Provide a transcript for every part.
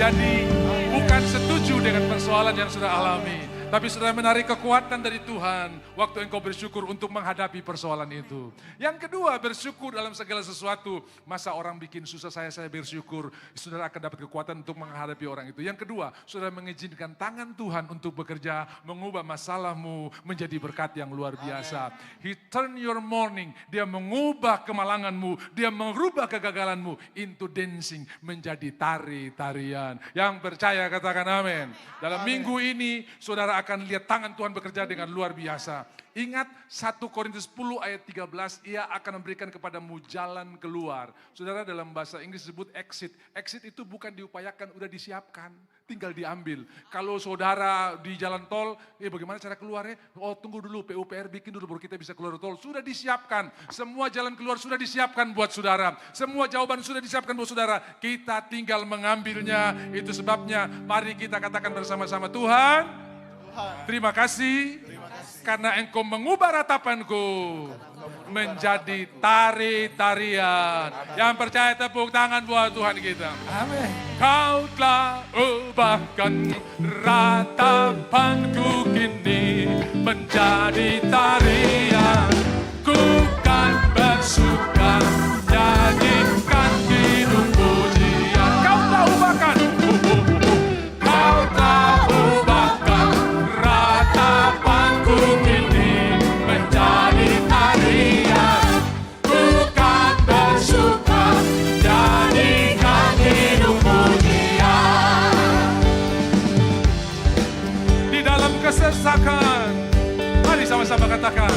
menjadi bukan setuju dengan persoalan yang sudah alami, tapi sudah menarik kekuatan dari Tuhan waktu engkau bersyukur untuk menghadapi persoalan itu. Yang kedua, bersyukur dalam segala sesuatu. Masa orang bikin susah saya bersyukur, saudara akan dapat kekuatan untuk menghadapi orang itu. Yang kedua, saudara mengizinkan tangan Tuhan untuk bekerja, mengubah masalahmu menjadi berkat yang luar biasa. He turn your mourning, dia mengubah kemalanganmu, dia merubah kegagalanmu into dancing, menjadi tari-tarian. Yang percaya katakan amin. Dalam minggu ini, saudara akan lihat tangan Tuhan bekerja dengan luar biasa. Ingat 1 Korintus 10 ayat 13, ia akan memberikan kepadamu jalan keluar. Saudara, dalam bahasa Inggris disebut exit. Exit itu bukan diupayakan, udah disiapkan. Tinggal diambil. Kalau saudara di jalan tol, bagaimana cara keluarnya? Oh, tunggu dulu PUPR bikin dulu baru kita bisa keluar tol. Sudah disiapkan. Semua jalan keluar sudah disiapkan buat saudara. Semua jawaban sudah disiapkan buat saudara. Kita tinggal mengambilnya. Itu sebabnya mari kita katakan bersama-sama, Tuhan, terima kasih karena engkau mengubah ratapanku menjadi tari-tarian. Yang percaya tepuk tangan buat Tuhan kita. Amin. Kau telah ubahkan ratapanku kini menjadi tarian. Ku kan bersuka nyanyikan hidup pujian. Kau telah ubahkan. Kau telah ubahkan ratapanku kini menjadi tarian. Ku kan bersuka nyanyikan hidup pujian. Di dalam kesesakan, mari sama-sama katakan.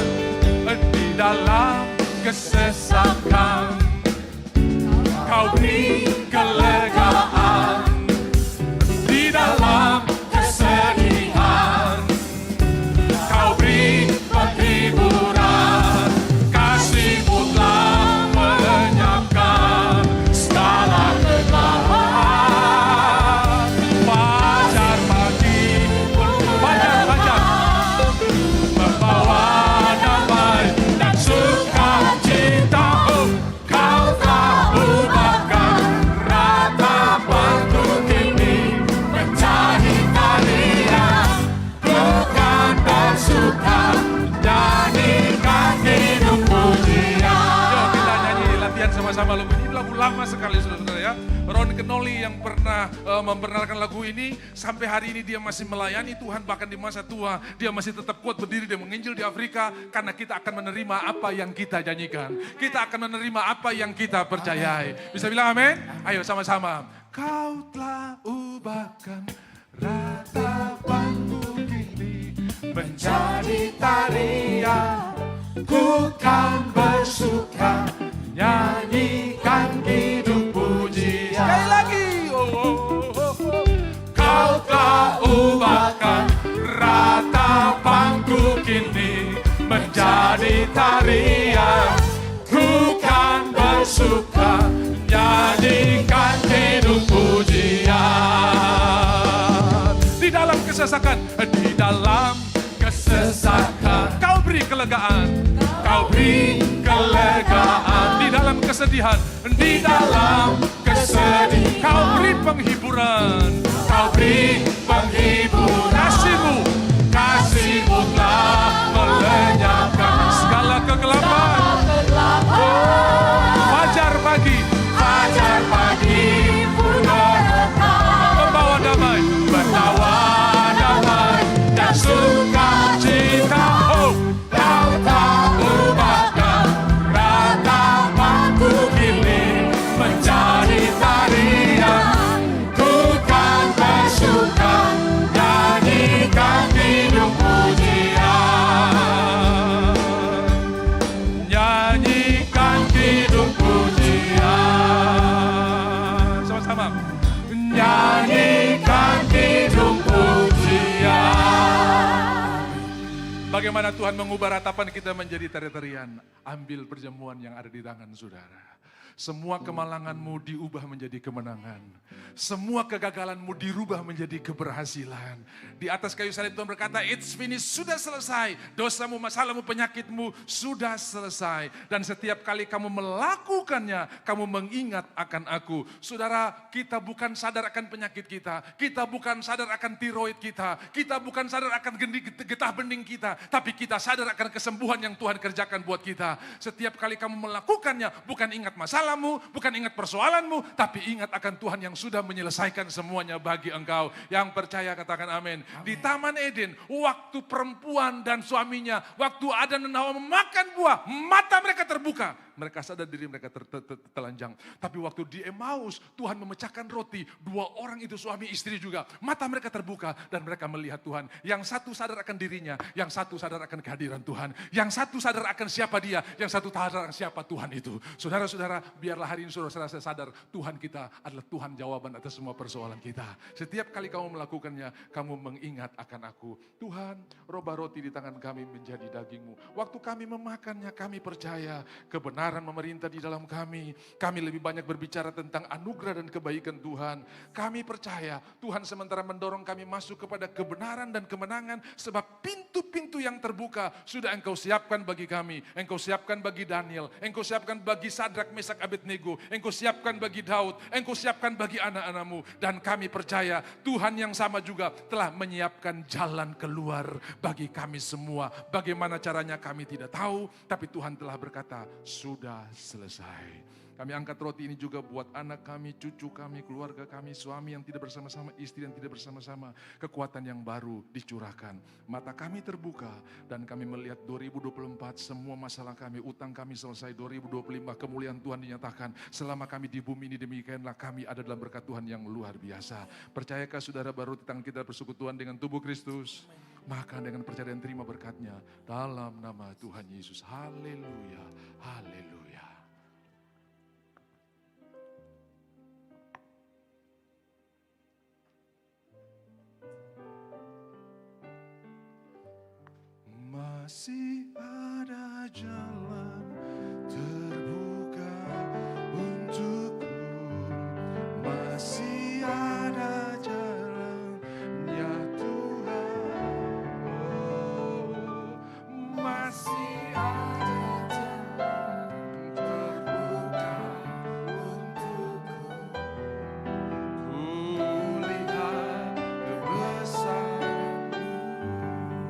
Di dalam kesesakan, kau beri kelegaan. Di dalam kesedihan, kau beri penghiburan. Kasih-Mu telah melenyapkan segala kegelapan. Fajar pagi, fajar membawa damai dan sukacita. Oh, kau telah ubahkan ratapanku kini menjadi tarian. Ku kan bersuka nyanyikan hidup pujian. Yuk kita nyanyi latihan sama-sama lagu ini. Lagu lama sekali saudara-saudara ya. Ron Kenoli yang pernah memperkenalkan lagu ini, sampai hari ini dia masih melayani Tuhan, bahkan di masa tua dia masih tetap kuat berdiri dan menginjil di Afrika, karena kita akan menerima apa yang kita nyanyikan. Kita akan menerima apa yang kita percayai. Bisa bilang amin? Ayo sama-sama. Kau telah ubahkan ratapanku kini menjadi tarian. Ku kan bersuka nyanyikan hidup pujian. Sekali lagi. Kau telah ubahkan ratapanku kini menjadi tarian. Ku kan bersuka nyanyikan hidup pujian. Di dalam kesesakan, di dalam kesesakan, kau beri kelegaan. Kau beri kelegaan. Di dalam kesedihan, di dalam kesedihan, kau beri penghiburan. Kau beri penghiburan. Kasih-Mu, kasih-Mu telah melenyapkan segala kegelapan. Fajar pagi, fajar pagi pun datang, membawa damai, membawa damai dan sukacita. Oh, kau tak ubahkan ratapanku kini menjadi tarian. Ku kan bersuka nyanyikan hidup pujian. Nyanyikan hidup pujian. Sama-sama. Nyanyikan hidup pujian. Bagaimana Tuhan mengubah ratapan kita menjadi tari-tarian. Ambil perjamuan yang ada di tangan saudara. Semua kemalanganmu diubah menjadi kemenangan. semua kegagalanmu dirubah menjadi keberhasilan. Di atas kayu salib Tuhan berkata, it's finished, sudah selesai. Dosamu, masalahmu, penyakitmu sudah selesai. Dan setiap kali kamu melakukannya, kamu mengingat akan aku. Saudara, kita bukan sadar akan penyakit kita. Kita bukan sadar akan tiroid kita. Kita bukan sadar akan getah bening kita. Tapi kita sadar akan kesembuhan yang Tuhan kerjakan buat kita. Setiap kali kamu melakukannya, bukan ingat masalahmu, bukan ingat persoalanmu, tapi ingat akan Tuhan yang sudah menyelesaikan semuanya bagi engkau. Yang percaya katakan amin. Di Taman Eden, waktu perempuan dan suaminya, waktu Adam dan Hawa memakan buah, mata mereka terbuka. Mereka sadar diri mereka telanjang. Tapi waktu di Emmaus, Tuhan memecahkan roti. 2 orang itu suami istri juga. Mata mereka terbuka dan mereka melihat Tuhan. Yang satu sadar akan dirinya, yang satu sadar akan kehadiran Tuhan. Yang satu sadar akan siapa dia, yang satu sadar akan siapa Tuhan itu. Saudara-saudara, biarlah hari ini saudara sadar Tuhan kita adalah Tuhan jawaban atas semua persoalan kita. Setiap kali kamu melakukannya, kamu mengingat akan aku. Tuhan, roba roti di tangan kami menjadi dagingmu. Waktu kami memakannya, kami percaya kebenaran memerintah di dalam kami. Kami lebih banyak berbicara tentang anugerah dan kebaikan Tuhan. Kami percaya Tuhan sementara mendorong kami masuk kepada kebenaran dan kemenangan. Sebab pintu-pintu yang terbuka sudah Engkau siapkan bagi kami. Engkau siapkan bagi Daniel. Engkau siapkan bagi Sadrak, Mesak, Abednego. Engkau siapkan bagi Daud. Engkau siapkan bagi anak-anakmu. Dan kami percaya Tuhan yang sama juga telah menyiapkan jalan keluar bagi kami semua. Bagaimana caranya kami tidak tahu. Tapi Tuhan telah berkata, sudah selesai. Kami angkat roti ini juga buat anak kami, cucu kami, keluarga kami, suami yang tidak bersama-sama, istri yang tidak bersama-sama. Kekuatan yang baru dicurahkan. Mata kami terbuka dan kami melihat 2024 semua masalah kami, utang kami selesai. 2025 kemuliaan Tuhan dinyatakan. Selama kami di bumi ini demikianlah kami ada dalam berkat Tuhan yang luar biasa. Percayakah saudara baru di tangan kita persekutuan dengan tubuh Kristus? Maka dengan percaya dan terima berkatnya dalam nama Tuhan Yesus. Haleluya, haleluya. Masih ada jalan terbuka untukku, masih ada jalan ya Tuhan, masih ada jalan terbuka untukku, kulihat kebesaran.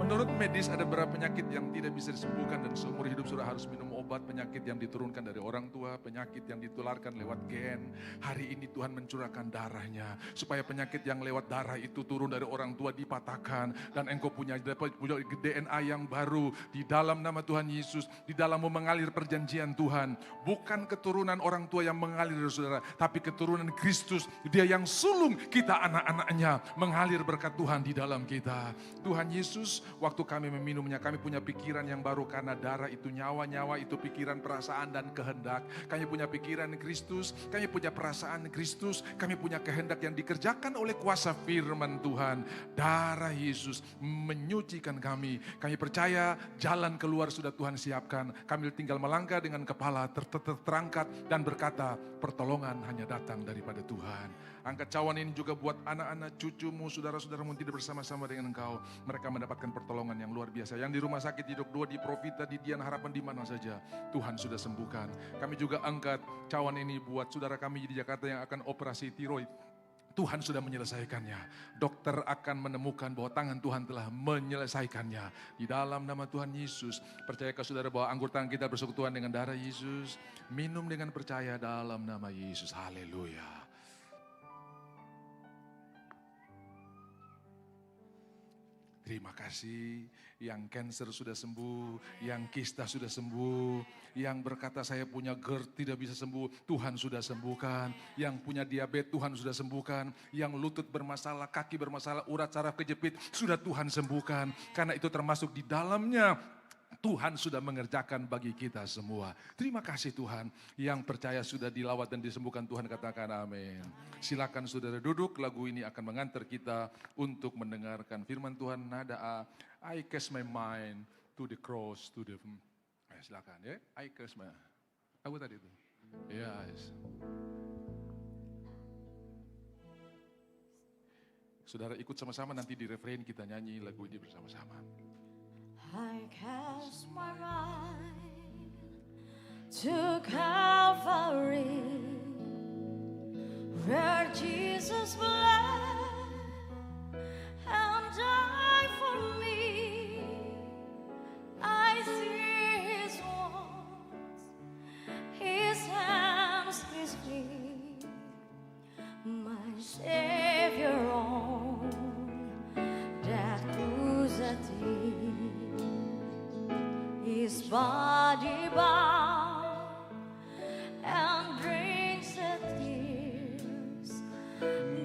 Menurut medis ada beberapa penyakit yang tidak bisa disembuhkan dan seumur hidup sudah harus minum obat. Penyakit yang diturunkan dari orang tua, penyakit yang ditularkan lewat gen. Hari ini Tuhan mencurahkan darahnya supaya penyakit yang lewat darah itu turun dari orang tua dipatahkan dan engkau punya DNA yang baru di dalam nama Tuhan Yesus. Di dalammu mengalir perjanjian Tuhan, bukan keturunan orang tua yang mengalir dari saudara, tapi keturunan Kristus. Dia yang sulung kita anak-anaknya, mengalir berkat Tuhan di dalam kita. Tuhan Yesus, waktu kami meminumnya, kami punya pikiran yang baru karena darah itu nyawa-nyawa itu pikiran, perasaan dan kehendak. Kami punya pikiran Kristus, kami punya perasaan Kristus, kami punya kehendak yang dikerjakan oleh kuasa firman Tuhan. Darah Yesus menyucikan kami. Kami percaya jalan keluar sudah Tuhan siapkan. Kami tinggal melangkah dengan kepala terangkat dan berkata, pertolongan hanya datang daripada Tuhan. Angkat cawan ini juga buat anak-anak, cucumu, saudara-saudaramu yang tidak bersama-sama dengan engkau. Mereka mendapatkan pertolongan yang luar biasa. Yang di rumah sakit, di Dok 2, di Provita, di Dian Harapan, di mana saja. Tuhan sudah sembuhkan. Kami juga angkat cawan ini buat saudara kami di Jakarta yang akan operasi tiroid. Tuhan sudah menyelesaikannya. Dokter akan menemukan bahwa tangan Tuhan telah menyelesaikannya. Di dalam nama Tuhan Yesus. Percayakah saudara bahwa anggur tangan kita bersekutuan dengan darah Yesus? Minum dengan percaya dalam nama Yesus. Haleluya. Terima kasih, yang cancer sudah sembuh, yang kista sudah sembuh, yang berkata saya punya GERD tidak bisa sembuh, Tuhan sudah sembuhkan. Yang punya diabetes Tuhan sudah sembuhkan, yang lutut bermasalah, kaki bermasalah, urat saraf kejepit sudah Tuhan sembuhkan. Karena itu termasuk di dalamnya Tuhan sudah mengerjakan bagi kita semua. Terima kasih Tuhan, yang percaya sudah dilawat dan disembuhkan Tuhan katakan amin. Silakan saudara duduk, lagu ini akan mengantar kita untuk mendengarkan firman Tuhan nada A. I cast my mind to the cross, to the... silakan ya, I cast my... Lagu tadi itu. Yes. Saudara ikut sama-sama nanti di refrain kita nyanyi lagu ini bersama-sama. I cast my mind to Calvary, where Jesus bled and died for me. I see His wounds, His hands, His feet, my Savior on that cross at His body bound and drinks at tears.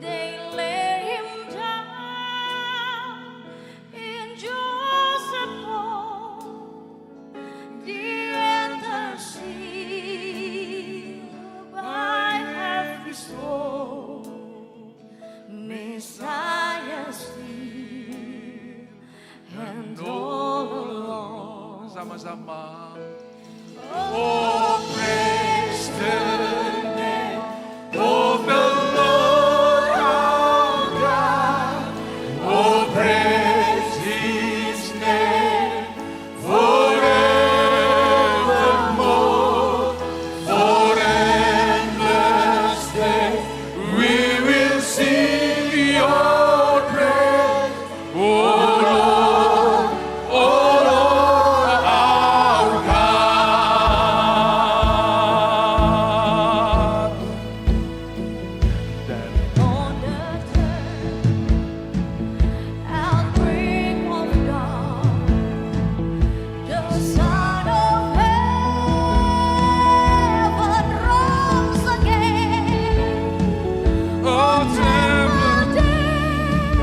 They laid Him down in Joseph home, the enter seal by every soul, Messiah still and all along. Sama-sama. Oh, praise the name of the Lord our God. Oh, praise His name forevermore. For endless days we will sing Your praise. Oh Lord, oh Lord our God. That on the turn and bring of God, the Son of Heaven rose again. oh temple, Dead,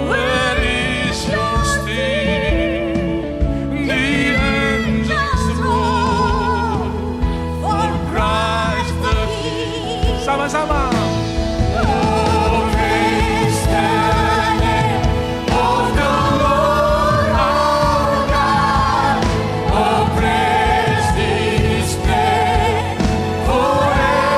where is Your sting? The angels roar for Christ the King. Sama-sama. Oh, praise the name of the Lord our God. Oh, praise His name forevermore.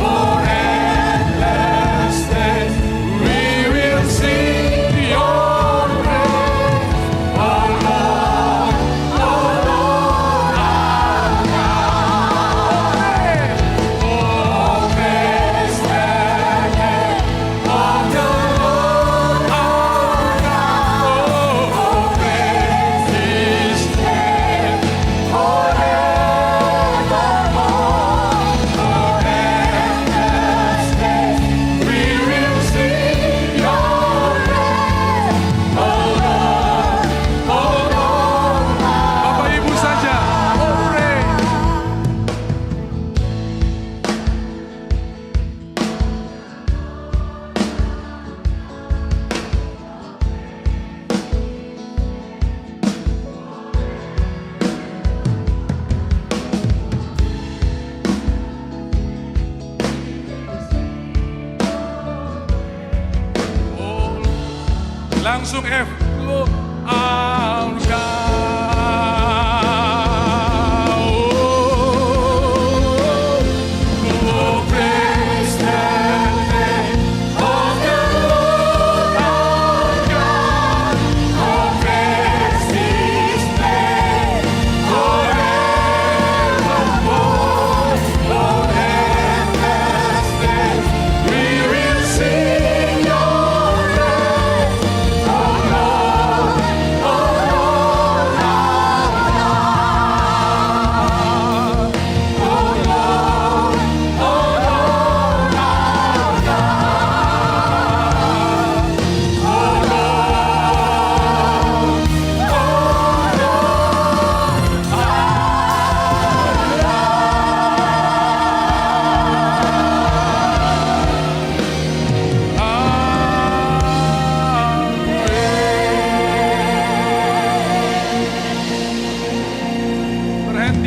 For endless days we will sing Your praise. Oh Lord, our God. Oh, praise the name of the Lord our God. Oh, praise His name forevermore. For endless days we will sing Your praise. Oh Lord, Bapak Ibu saja, oh praise. Langsung F. Look our God. Oh, praise the name of the Lord our God. Oh, praise His name forevermore. For endless days we will sing Your praise. Oh Lord,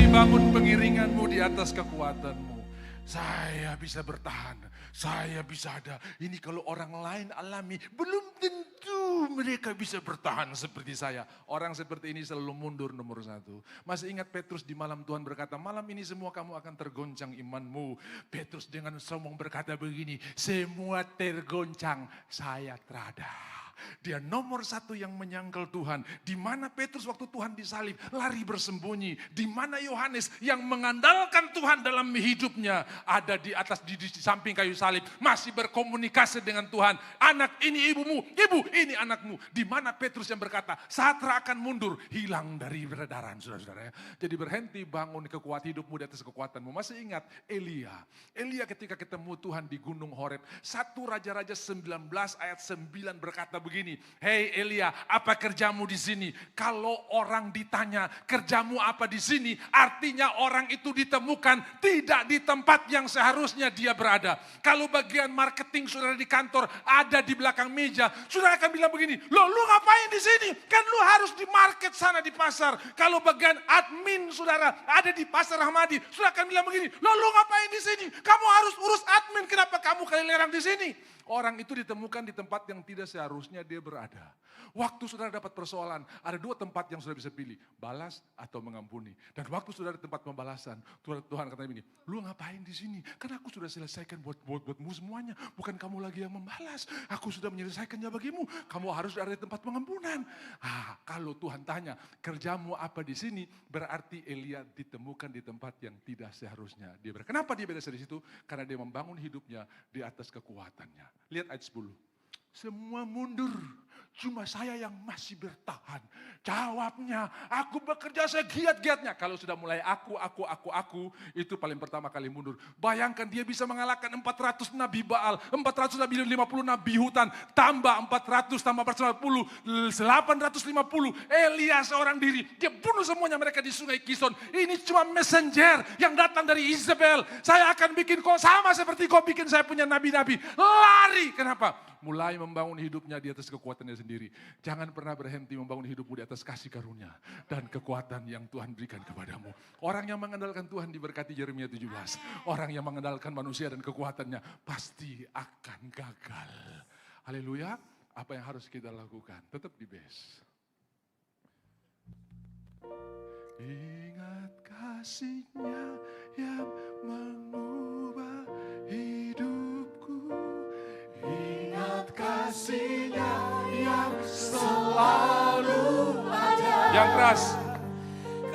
bangun pengiringanmu di atas kekuatanmu. Saya bisa bertahan, saya bisa ada. Ini kalau orang lain alami, belum tentu mereka bisa bertahan seperti saya. Orang seperti ini selalu mundur nomor satu. Masih ingat Petrus di malam Tuhan berkata, malam ini semua kamu akan tergoncang imanmu. Petrus dengan sombong berkata begini, semua tergoncang, saya terada. Dia nomor satu yang menyangkal Tuhan. Di mana Petrus waktu Tuhan disalib lari bersembunyi. Di mana Yohanes yang mengandalkan Tuhan dalam hidupnya ada di atas di samping kayu salib masih berkomunikasi dengan Tuhan. Anak ini ibumu, ibu ini anakmu. Di mana Petrus yang berkata Satra akan mundur, hilang dari peredaran, saudara-saudara. Jadi berhenti bangun kekuatan hidupmu di atas kekuatanmu. Masih ingat Elia ketika ketemu Tuhan di Gunung Horeb. 1 Raja-Raja 19 ayat 9 berkata begini, hei Elia, apa kerjamu di sini? Kalau orang ditanya kerjamu apa di sini, artinya orang itu ditemukan tidak di tempat yang seharusnya dia berada. Kalau bagian marketing saudara di kantor ada di belakang meja, saudara akan bilang begini, lu ngapain di sini? Kan lu harus di market sana di pasar. Kalau bagian admin saudara ada di Pasar Ahmadi, saudara akan bilang begini, lu ngapain di sini? Kamu harus urus admin, kenapa kamu kelilerang di sini? Orang itu ditemukan di tempat yang tidak seharusnya dia berada. Waktu saudara dapat persoalan, ada 2 tempat yang saudara bisa pilih. Balas atau mengampuni. Dan waktu saudara di tempat pembalasan, Tuhan katanya begini, lu ngapain di sini? Karena aku sudah selesaikan buatmu semuanya. Bukan kamu lagi yang membalas. Aku sudah menyelesaikannya bagimu. Kamu harus ada di tempat pengampunan. Kalau Tuhan tanya, kerjamu apa di sini? Berarti Elia ditemukan di tempat yang tidak seharusnya dia berada. Kenapa dia beda dari situ? Karena dia membangun hidupnya di atas kekuatannya. Lihat ayat 10. Semua mundur, cuma saya yang masih bertahan. Jawabnya, aku bekerja segiat-giatnya. Kalau sudah mulai aku, itu paling pertama kali mundur. Bayangkan dia bisa mengalahkan 400 nabi Baal, 450 nabi hutan, tambah 400, tambah 450, 850. Elia seorang diri, dia bunuh semuanya mereka di sungai Kison. Ini cuma messenger yang datang dari Isabel. Saya akan bikin kau sama seperti kau bikin saya punya nabi-nabi. Lari, kenapa? Mulai membangun hidupnya di atas kekuatannya sendiri. Jangan pernah berhenti membangun hidupmu di atas kasih karunia dan kekuatan yang Tuhan berikan kepadamu. Orang yang mengandalkan Tuhan diberkati Yeremia 17. Orang yang mengandalkan manusia dan kekuatannya pasti akan gagal. Haleluya. Apa yang harus kita lakukan? Tetap di base. Ingat kasih-Nya yang mengubah hidupku. Ingat kasih-Nya yang selalu ada. Yang keras.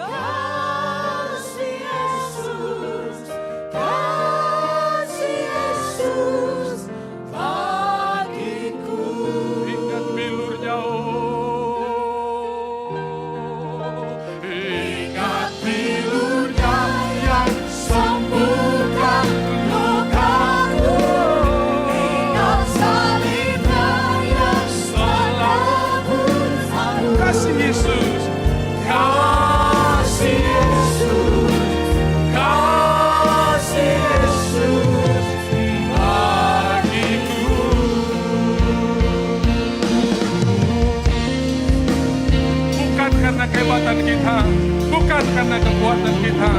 Kasih Yesus, kasih Yesus bagiku. Ingat bilurnya, ingat bilurnya yang sembuhkan lukaku. Ingat salibnya yang menebus aku. Kasih Yesus, kasih Yesus, kasih Yesus bagiku. Bukan karena kehebatan kita, bukan karena kekuatan kita,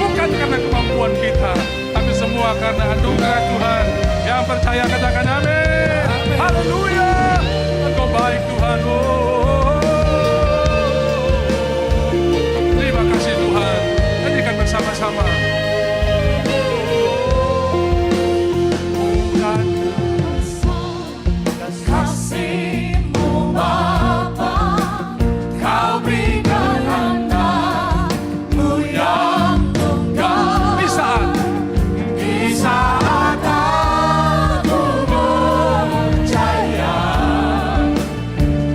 bukan karena kemampuan kita, tapi semua karena anugerah Tuhan. Yang percaya katakan amin. Haleluya. Engkau baik Tuhan. Terima kasih Tuhan. Nyanyikan bersama-sama. Bukan Kasih-Mu Bapa, Kau berikan anak-Mu yang tunggal. di saat Di saat aku percaya,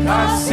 kasih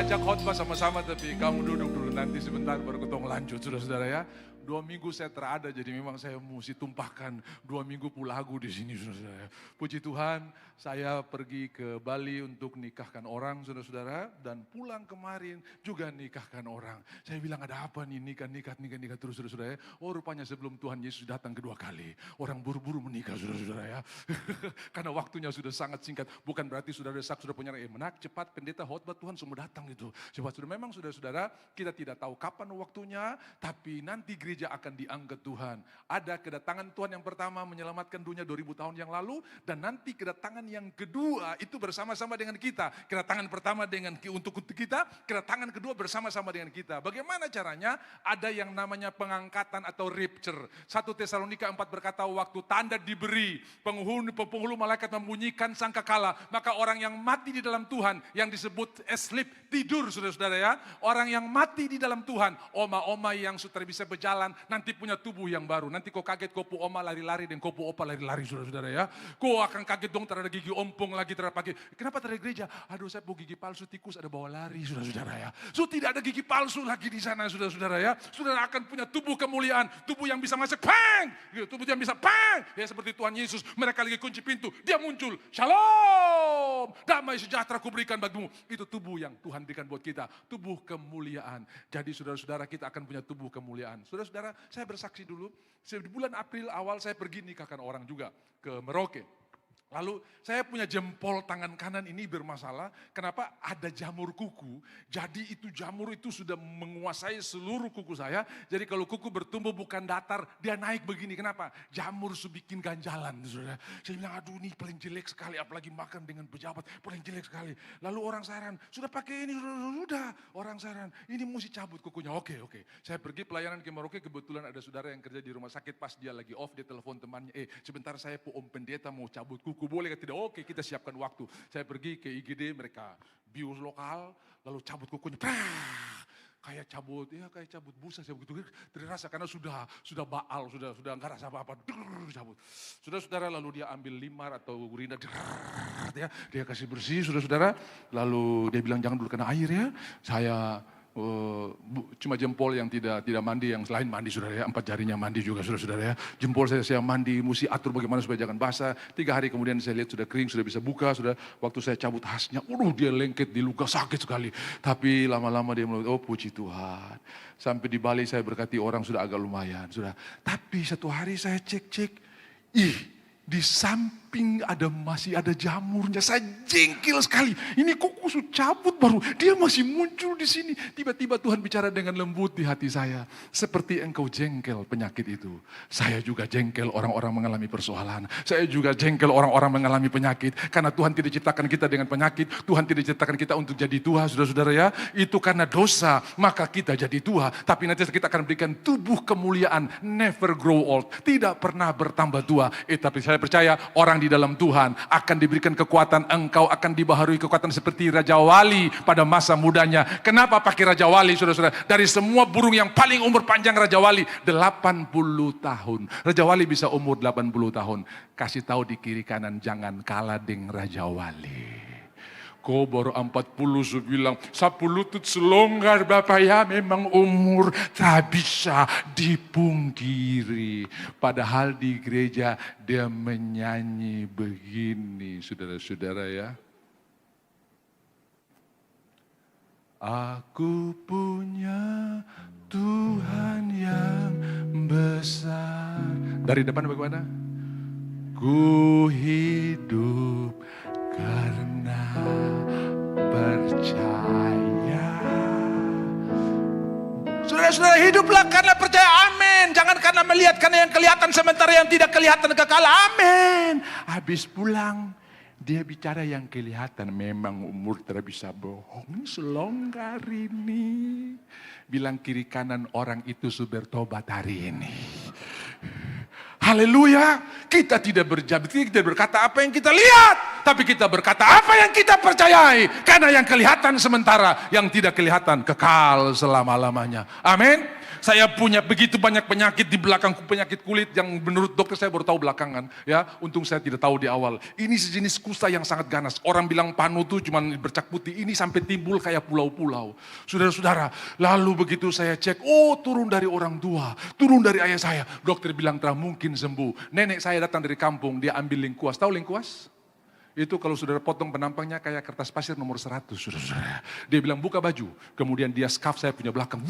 ajak khotbah sama-sama, tapi kamu duduk dulu nanti sebentar baru ketemu lanjut, saudara-saudara ya. 2 minggu saya terada, jadi memang saya mesti tumpahkan 2 minggu lagu di sini, saudara-saudara. Puji Tuhan, saya pergi ke Bali untuk nikahkan orang, saudara-saudara, dan pulang kemarin juga nikahkan orang. Saya bilang, ada apa nih nikah terus, saudara-saudara. Oh, rupanya sebelum Tuhan Yesus datang kedua kali, orang buru-buru menikah, saudara-saudara ya. Karena waktunya sudah sangat singkat. Bukan berarti saudara desak, sudah punya menak, cepat pendeta khotbah Tuhan semua datang gitu. Cepat, sudah memang saudara-saudara, kita tidak tahu kapan waktunya, tapi nanti gereja akan diangkat Tuhan. Ada kedatangan Tuhan yang pertama menyelamatkan dunia 2000 tahun yang lalu, dan nanti kedatangan yang kedua itu bersama-sama dengan kita. Kedatangan pertama untuk kita, kedatangan kedua bersama-sama dengan kita. Bagaimana caranya? Ada yang namanya pengangkatan atau rapture. 1 Tesalonika 4 berkata, waktu tanda diberi, penghulu malaikat membunyikan sangkakala, maka orang yang mati di dalam Tuhan, yang disebut asleep, tidur, saudara-saudara ya. Orang yang mati di dalam Tuhan, oma-oma yang sudah bisa berjalan, nanti punya tubuh yang baru. Nanti kau kaget, kau pu oma lari-lari dan kau pu opa lari-lari, saudara-saudara ya. Kau akan kaget dong, terada gigi ompong lagi, terada pakai. Kenapa terada gereja? Aduh, saya pu gigi palsu, tikus ada bawa lari, saudara-saudara ya. So tidak ada gigi palsu lagi di sana, saudara-saudara ya. Saudara akan punya tubuh kemuliaan, tubuh yang bisa masuk, pang! Tubuh yang bisa, pang! Ya seperti Tuhan Yesus, mereka lagi kunci pintu, dia muncul. Shalom! Damai sejahtera kuberikan bagimu. Itu tubuh yang Tuhan berikan buat kita, tubuh kemuliaan. Jadi saudara-saudara, kita akan punya tubuh kemuliaan. Saudara-saudara, saya bersaksi dulu, di bulan April awal saya pergi nikahkan orang juga ke Merauke. Lalu saya punya jempol tangan kanan ini bermasalah. Kenapa? Ada jamur kuku. Jadi itu jamur itu sudah menguasai seluruh kuku saya. Jadi kalau kuku bertumbuh bukan datar, dia naik begini. Kenapa? Jamur bikin ganjalan. Saudara. Saya bilang, aduh ini paling jelek sekali. Apalagi makan dengan pejabat, paling jelek sekali. Lalu orang saran, sudah pakai ini, sudah. Orang saran, ini mesti cabut kukunya. Oke. Saya pergi pelayanan ke Merauke, kebetulan ada saudara yang kerja di rumah sakit. Pas dia lagi off, dia telepon temannya, sebentar saya om pendeta mau cabut kuku. Boleh atau tidak? Oke, kita siapkan waktu. Saya pergi ke IGD, mereka bius lokal, lalu cabut kukunya. Kayak cabut busa, saya begitu terasa karena sudah baal, sudah enggak rasa apa-apa. Cabut. Saudara-saudara, lalu dia ambil limar atau urina, dia kasih bersih, saudara-saudara. Lalu dia bilang jangan dulu kena air ya. Saya cuma jempol yang tidak mandi, yang selain mandi, saudara ya, 4 jarinya mandi juga, saudara ya. Jempol saya mandi, mesti atur bagaimana supaya jangan basah. 3 hari kemudian saya lihat sudah kering, sudah bisa buka, sudah. Waktu saya cabut khasnya, dia lengket di luka, sakit sekali. Tapi lama-lama dia mulai, oh puji Tuhan. Sampai di Bali saya berkati orang sudah agak lumayan, sudah. Tapi satu hari saya cek, di samping masih ada jamurnya. Saya jengkel sekali. Ini kuku sudah cabut baru. Dia masih muncul di sini. Tiba-tiba Tuhan bicara dengan lembut di hati saya. Seperti engkau jengkel penyakit itu. Saya juga jengkel orang-orang mengalami persoalan. Saya juga jengkel orang-orang mengalami penyakit. Karena Tuhan tidak ciptakan kita dengan penyakit. Tuhan tidak ciptakan kita untuk jadi tua, saudara-saudara ya. Itu karena dosa, maka kita jadi tua. Tapi nanti kita akan berikan tubuh kemuliaan. Never grow old. Tidak pernah bertambah tua. Tapi saya percaya orang di dalam Tuhan akan diberikan kekuatan. Engkau akan dibaharui kekuatan seperti Raja Wali pada masa mudanya. Kenapa pakai Raja Wali, saudara-saudara? Dari semua burung yang paling umur panjang Raja Wali 80 tahun. Raja Wali bisa umur 80 tahun. Kasih tahu di kiri kanan, jangan kalah dengan Raja Wali. Kau baru 40, saya bilang, sapu lutut selonggar Bapak ya, memang umur tak bisa dipungkiri. Padahal di gereja dia menyanyi begini, saudara-saudara ya. Aku punya Tuhan yang besar. Dari depan bagaimana? Ku hidup karena percaya. Saudara-saudara, hiduplah karena percaya, amin. Jangan karena melihat, karena yang kelihatan sementara yang tidak kelihatan kekal, amin. Habis pulang, dia bicara yang kelihatan, memang umur tidak bisa bohong, selonggar ini. Bilang kiri kanan, orang itu sudah bertobat hari ini. Haleluya, kita tidak berkata apa yang kita lihat, tapi kita berkata apa yang kita percayai. Karena yang kelihatan sementara, yang tidak kelihatan kekal selama-lamanya. Amin. Saya punya begitu banyak penyakit di belakangku, penyakit kulit yang menurut dokter saya baru tahu belakangan. Ya, untung saya tidak tahu di awal. Ini sejenis kusta yang sangat ganas. Orang bilang panu tuh cuma bercak putih, ini sampai timbul kayak pulau-pulau. Saudara-saudara, lalu begitu saya cek, oh turun dari orang tua, turun dari ayah saya. Dokter bilang tak mungkin sembuh. Nenek saya datang dari kampung, dia ambil lengkuas. Tahu lengkuas? Itu kalau saudara potong penampangnya kayak kertas pasir nomor 100. Saudara. Dia bilang buka baju. Kemudian dia scarf saya punya belakang.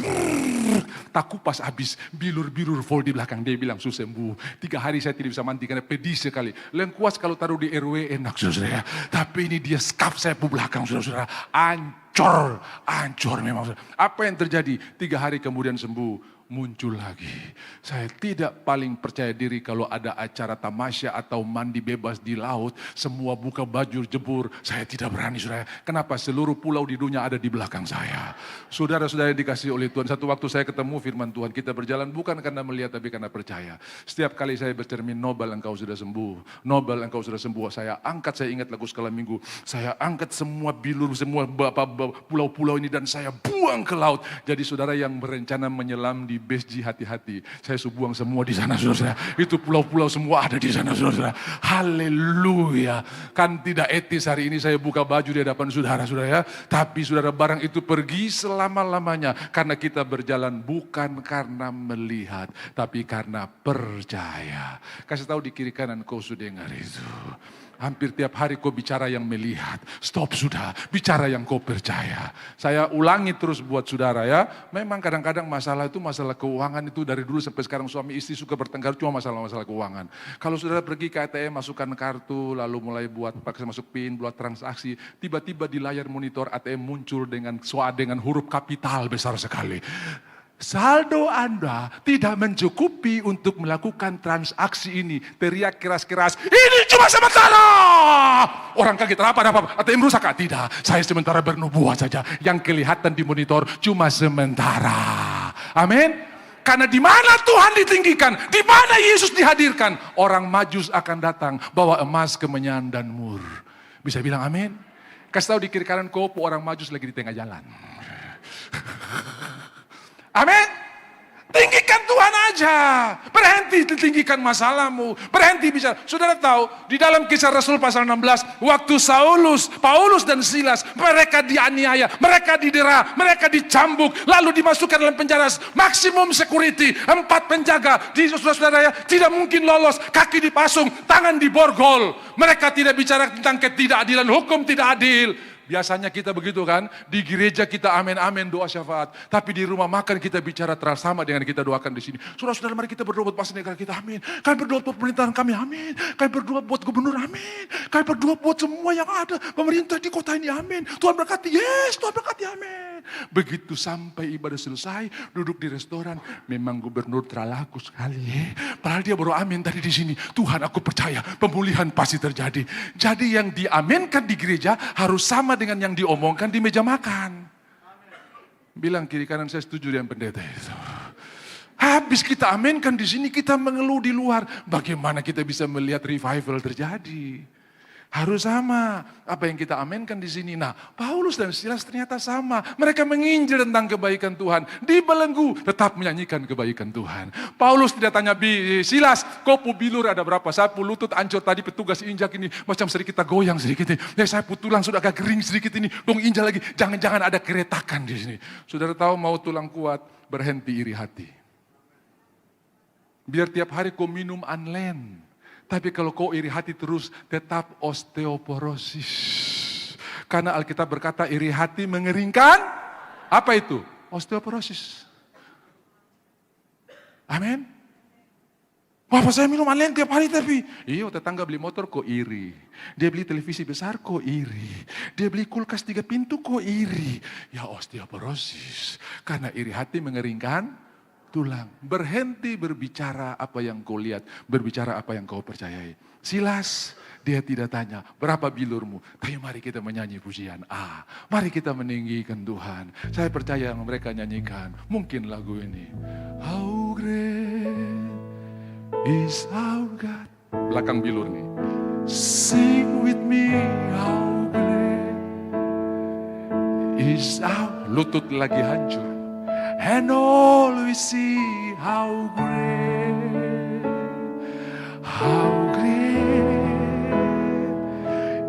Tak kupas habis. Bilur-bilur vol di belakang. Dia bilang susah sembuh. 3 hari saya tidak bisa mandi karena pedih sekali. Lengkuas kalau taruh di RW enak saudara. Tapi ini dia scarf saya pun belakang saudara. Ancur memang. Apa yang terjadi? 3 hari kemudian sembuh. Muncul lagi. Saya tidak paling percaya diri kalau ada acara tamasya atau mandi bebas di laut. Semua buka baju jebur. Saya tidak berani saudara. Kenapa? Seluruh pulau di dunia ada di belakang saya. Saudara-saudara yang dikasih oleh Tuhan. Satu waktu saya ketemu firman Tuhan. Kita berjalan bukan karena melihat tapi karena percaya. Setiap kali saya bercermin, Nobel engkau sudah sembuh. Nobel engkau sudah sembuh. Saya angkat, saya ingat lagu Skala Minggu. Saya angkat semua bilur, semua pulau-pulau ini dan saya buang ke laut. Jadi saudara yang berencana menyelam di BSG hati-hati. Saya buang semua di sana saudara. Itu pulau-pulau semua ada di sana saudara. Haleluya. Kan tidak etis hari ini saya buka baju di hadapan saudara-saudara ya. Tapi saudara barang itu pergi selama-lamanya. Karena kita berjalan bukan karena melihat. Tapi karena percaya. Kasih tahu di kiri kanan kau sudah dengar itu. Hampir tiap hari kau bicara yang melihat. Stop sudah, bicara yang kau percaya. Saya ulangi terus buat saudara ya. Memang kadang-kadang masalah itu masalah keuangan itu dari dulu sampai sekarang suami istri suka bertengkar cuma masalah-masalah keuangan. Kalau saudara pergi ke ATM masukkan kartu lalu mulai buat pakai masuk PIN, buat transaksi. Tiba-tiba di layar monitor ATM muncul dengan huruf kapital besar sekali. Saldo Anda tidak mencukupi untuk melakukan transaksi ini. Teriak keras-keras, ini cuma sementara. Orang kaget, apa? ATM rusak? Tidak, saya sementara bernubuat saja. Yang kelihatan di monitor cuma sementara. Amin. Karena di mana Tuhan ditinggikan, di mana Yesus dihadirkan, orang Majus akan datang bawa emas, kemenyan dan mur. Bisa bilang amin? Kasih tahu di kiri kanan kau, orang Majus lagi di tengah jalan. Amin. Tinggikan Tuhan aja. Berhenti tinggikan masalahmu. Berhenti bicara. Saudara tahu di dalam Kisah Rasul pasal 16. Waktu Paulus dan Silas. Mereka dianiaya. Mereka didera. Mereka dicambuk. Lalu dimasukkan dalam penjara. Maksimum security. 4 penjaga. Di saudara-saudara ya. Tidak mungkin lolos. Kaki dipasung. Tangan diborgol. Mereka tidak bicara tentang ketidakadilan. Hukum tidak adil. Biasanya kita begitu kan, di gereja kita amin doa syafaat. Tapi di rumah makan kita bicara sama dengan kita doakan di sini. Saudara-saudara mari kita berdoa buat pastor negara kita, amin. Kami berdoa buat pemerintahan kami, amin. Kami berdoa buat gubernur, amin. Kami berdoa buat semua yang ada, pemerintah di kota ini, amin. Tuhan berkati, yes, Tuhan berkati, amin. Begitu sampai ibadah selesai, duduk di restoran, memang gubernur terlaku sekali. Padahal dia baru amin tadi di sini. Tuhan aku percaya, pemulihan pasti terjadi. Jadi yang diaminkan di gereja harus sama dengan yang diomongkan di meja makan. Bilang kiri kanan saya setuju dengan pendeta itu. Habis kita aminkan di sini, kita mengeluh di luar. Bagaimana kita bisa melihat revival terjadi? Harus sama apa yang kita aminkan di sini. Nah, Paulus dan Silas ternyata sama. Mereka menginjil tentang kebaikan Tuhan. Dibelenggu, tetap menyanyikan kebaikan Tuhan. Paulus tidak tanya, Silas, kopu bilur ada berapa? Sapu lutut ancur tadi petugas injak ini. Macam sedikit goyang sedikit ini. Saya tulang sudah agak kering sedikit ini. Dong injak lagi. Jangan-jangan ada keretakan di sini. Saudara tahu mau tulang kuat, berhenti iri hati. Biar tiap hari kau minum Anlen. Tapi kalau kau iri hati terus, tetap osteoporosis. Karena Alkitab berkata iri hati mengeringkan, apa itu? Osteoporosis. Amin. Wah, saya minum Anlen tiap hari tapi. Iya, tetangga beli motor kok iri. Dia beli televisi besar kok iri. Dia beli kulkas 3 pintu kok iri. Ya osteoporosis. Karena iri hati mengeringkan tulang. Berhenti berbicara apa yang kau lihat. Berbicara apa yang kau percayai. Silas, dia tidak tanya, berapa bilurmu? Tapi mari kita menyanyi pujian. Mari kita meninggikan Tuhan. Saya percaya yang mereka nyanyikan. Mungkin lagu ini. How great is our God. Belakang bilur nih. Sing with me, how great is our. Lutut lagi hancur. and all we see how great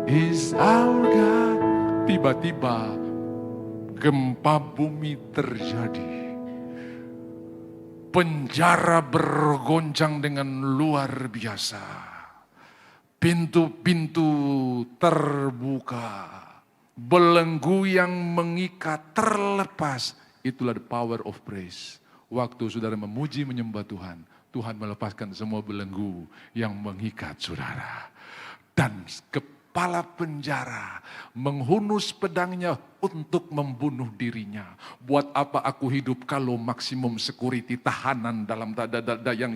is our God. Tiba-tiba gempa bumi terjadi. Penjara bergoncang dengan luar biasa. Pintu-pintu terbuka. Belenggu yang mengikat terlepas. Itulah the power of praise. Waktu saudara memuji menyembah Tuhan, Tuhan melepaskan semua belenggu yang mengikat saudara. Dan kepala penjara menghunus pedangnya untuk membunuh dirinya. Buat apa aku hidup kalau maksimum security tahanan dalam yang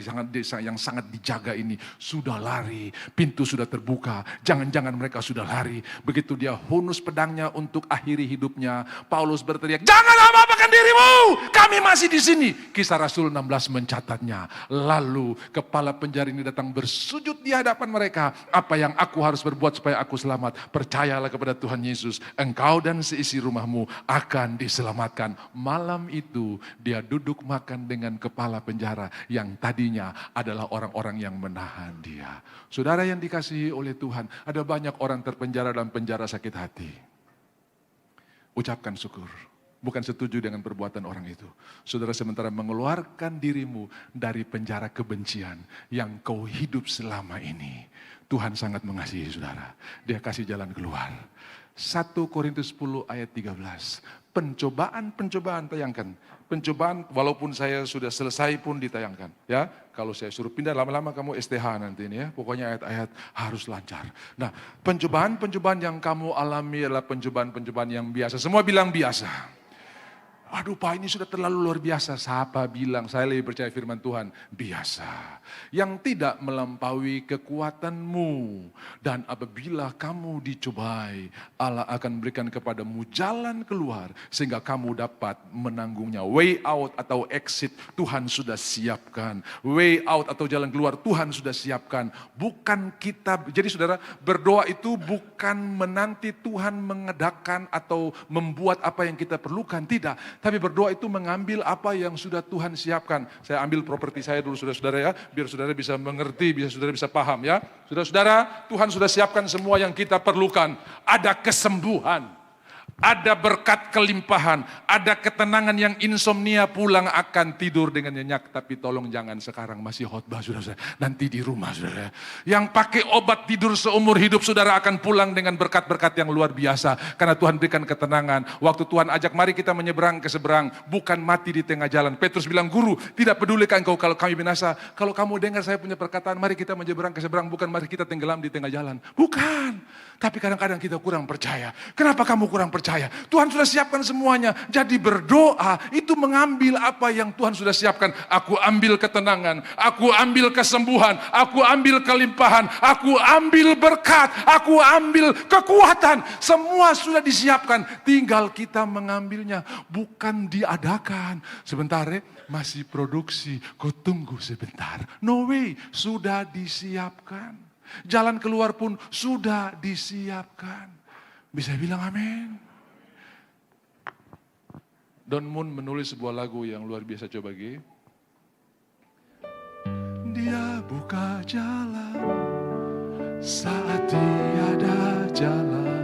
sangat dijaga ini sudah lari, pintu sudah terbuka, jangan-jangan mereka sudah lari. Begitu dia hunus pedangnya untuk akhiri hidupnya, Paulus berteriak, "Jangan apa-apakan dirimu, kami masih di sini." Kisah Rasul 16 mencatatnya. Lalu kepala penjara ini datang bersujud di hadapan mereka. "Apa yang aku harus berbuat supaya aku selamat? Percayalah kepada Tuhan Yesus, engkau dan seisi rumahmu akan diselamatkan." Malam itu dia duduk makan dengan kepala penjara yang tadinya adalah orang-orang yang menahan dia. Saudara yang dikasihi oleh Tuhan, ada banyak orang terpenjara dalam penjara sakit hati. Ucapkan syukur. Bukan setuju dengan perbuatan orang itu. Saudara sementara mengeluarkan dirimu dari penjara kebencian yang kau hidup selama ini. Tuhan sangat mengasihi saudara. Dia kasih jalan keluar. 1 Korintus 10 ayat 13. Pencobaan tayangkan. Pencobaan walaupun saya sudah selesai pun ditayangkan. Ya, kalau saya suruh pindah lama-lama kamu STH nanti ini ya. Pokoknya ayat-ayat harus lancar. Nah, pencobaan yang kamu alami adalah pencobaan yang biasa. Semua bilang biasa. Aduh Pak, ini sudah terlalu luar biasa. Siapa bilang, saya lebih percaya firman Tuhan, biasa. Yang tidak melampaui kekuatanmu. Dan apabila kamu dicobai, Allah akan berikan kepadamu jalan keluar. Sehingga kamu dapat menanggungnya. Way out atau exit, Tuhan sudah siapkan. Way out atau jalan keluar, Tuhan sudah siapkan. Bukan kita, jadi saudara, berdoa itu bukan menanti Tuhan mengedakan atau membuat apa yang kita perlukan. Tidak. Tapi berdoa itu mengambil apa yang sudah Tuhan siapkan. Saya ambil properti saya dulu saudara-saudara ya. Biar saudara bisa mengerti, saudara bisa paham ya. Saudara-saudara, Tuhan sudah siapkan semua yang kita perlukan. Ada kesembuhan. Ada berkat kelimpahan, ada ketenangan yang insomnia pulang akan tidur dengan nyenyak. Tapi tolong jangan sekarang masih khotbah saudara, nanti di rumah saudara. Yang pakai obat tidur seumur hidup saudara akan pulang dengan berkat-berkat yang luar biasa. Karena Tuhan berikan ketenangan. Waktu Tuhan ajak mari kita menyeberang ke seberang, bukan mati di tengah jalan. Petrus bilang, "Guru, tidak pedulikan engkau kalau kami binasa. Kalau kamu dengar saya punya perkataan, mari kita menyeberang ke seberang, bukan mari kita tenggelam di tengah jalan." Bukan. Tapi kadang-kadang kita kurang percaya. Kenapa kamu kurang percaya? Tuhan sudah siapkan semuanya. Jadi berdoa itu mengambil apa yang Tuhan sudah siapkan. Aku ambil ketenangan, aku ambil kesembuhan, aku ambil kelimpahan, aku ambil berkat, aku ambil kekuatan. Semua sudah disiapkan. Tinggal kita mengambilnya. Bukan diadakan. Sebentar ya, masih produksi. Kau tunggu sebentar. No way, sudah disiapkan. Jalan keluar pun sudah disiapkan. Bisa bilang amin? Don Moon menulis sebuah lagu yang luar biasa, coba Gi. Dia buka jalan saat tiada jalan.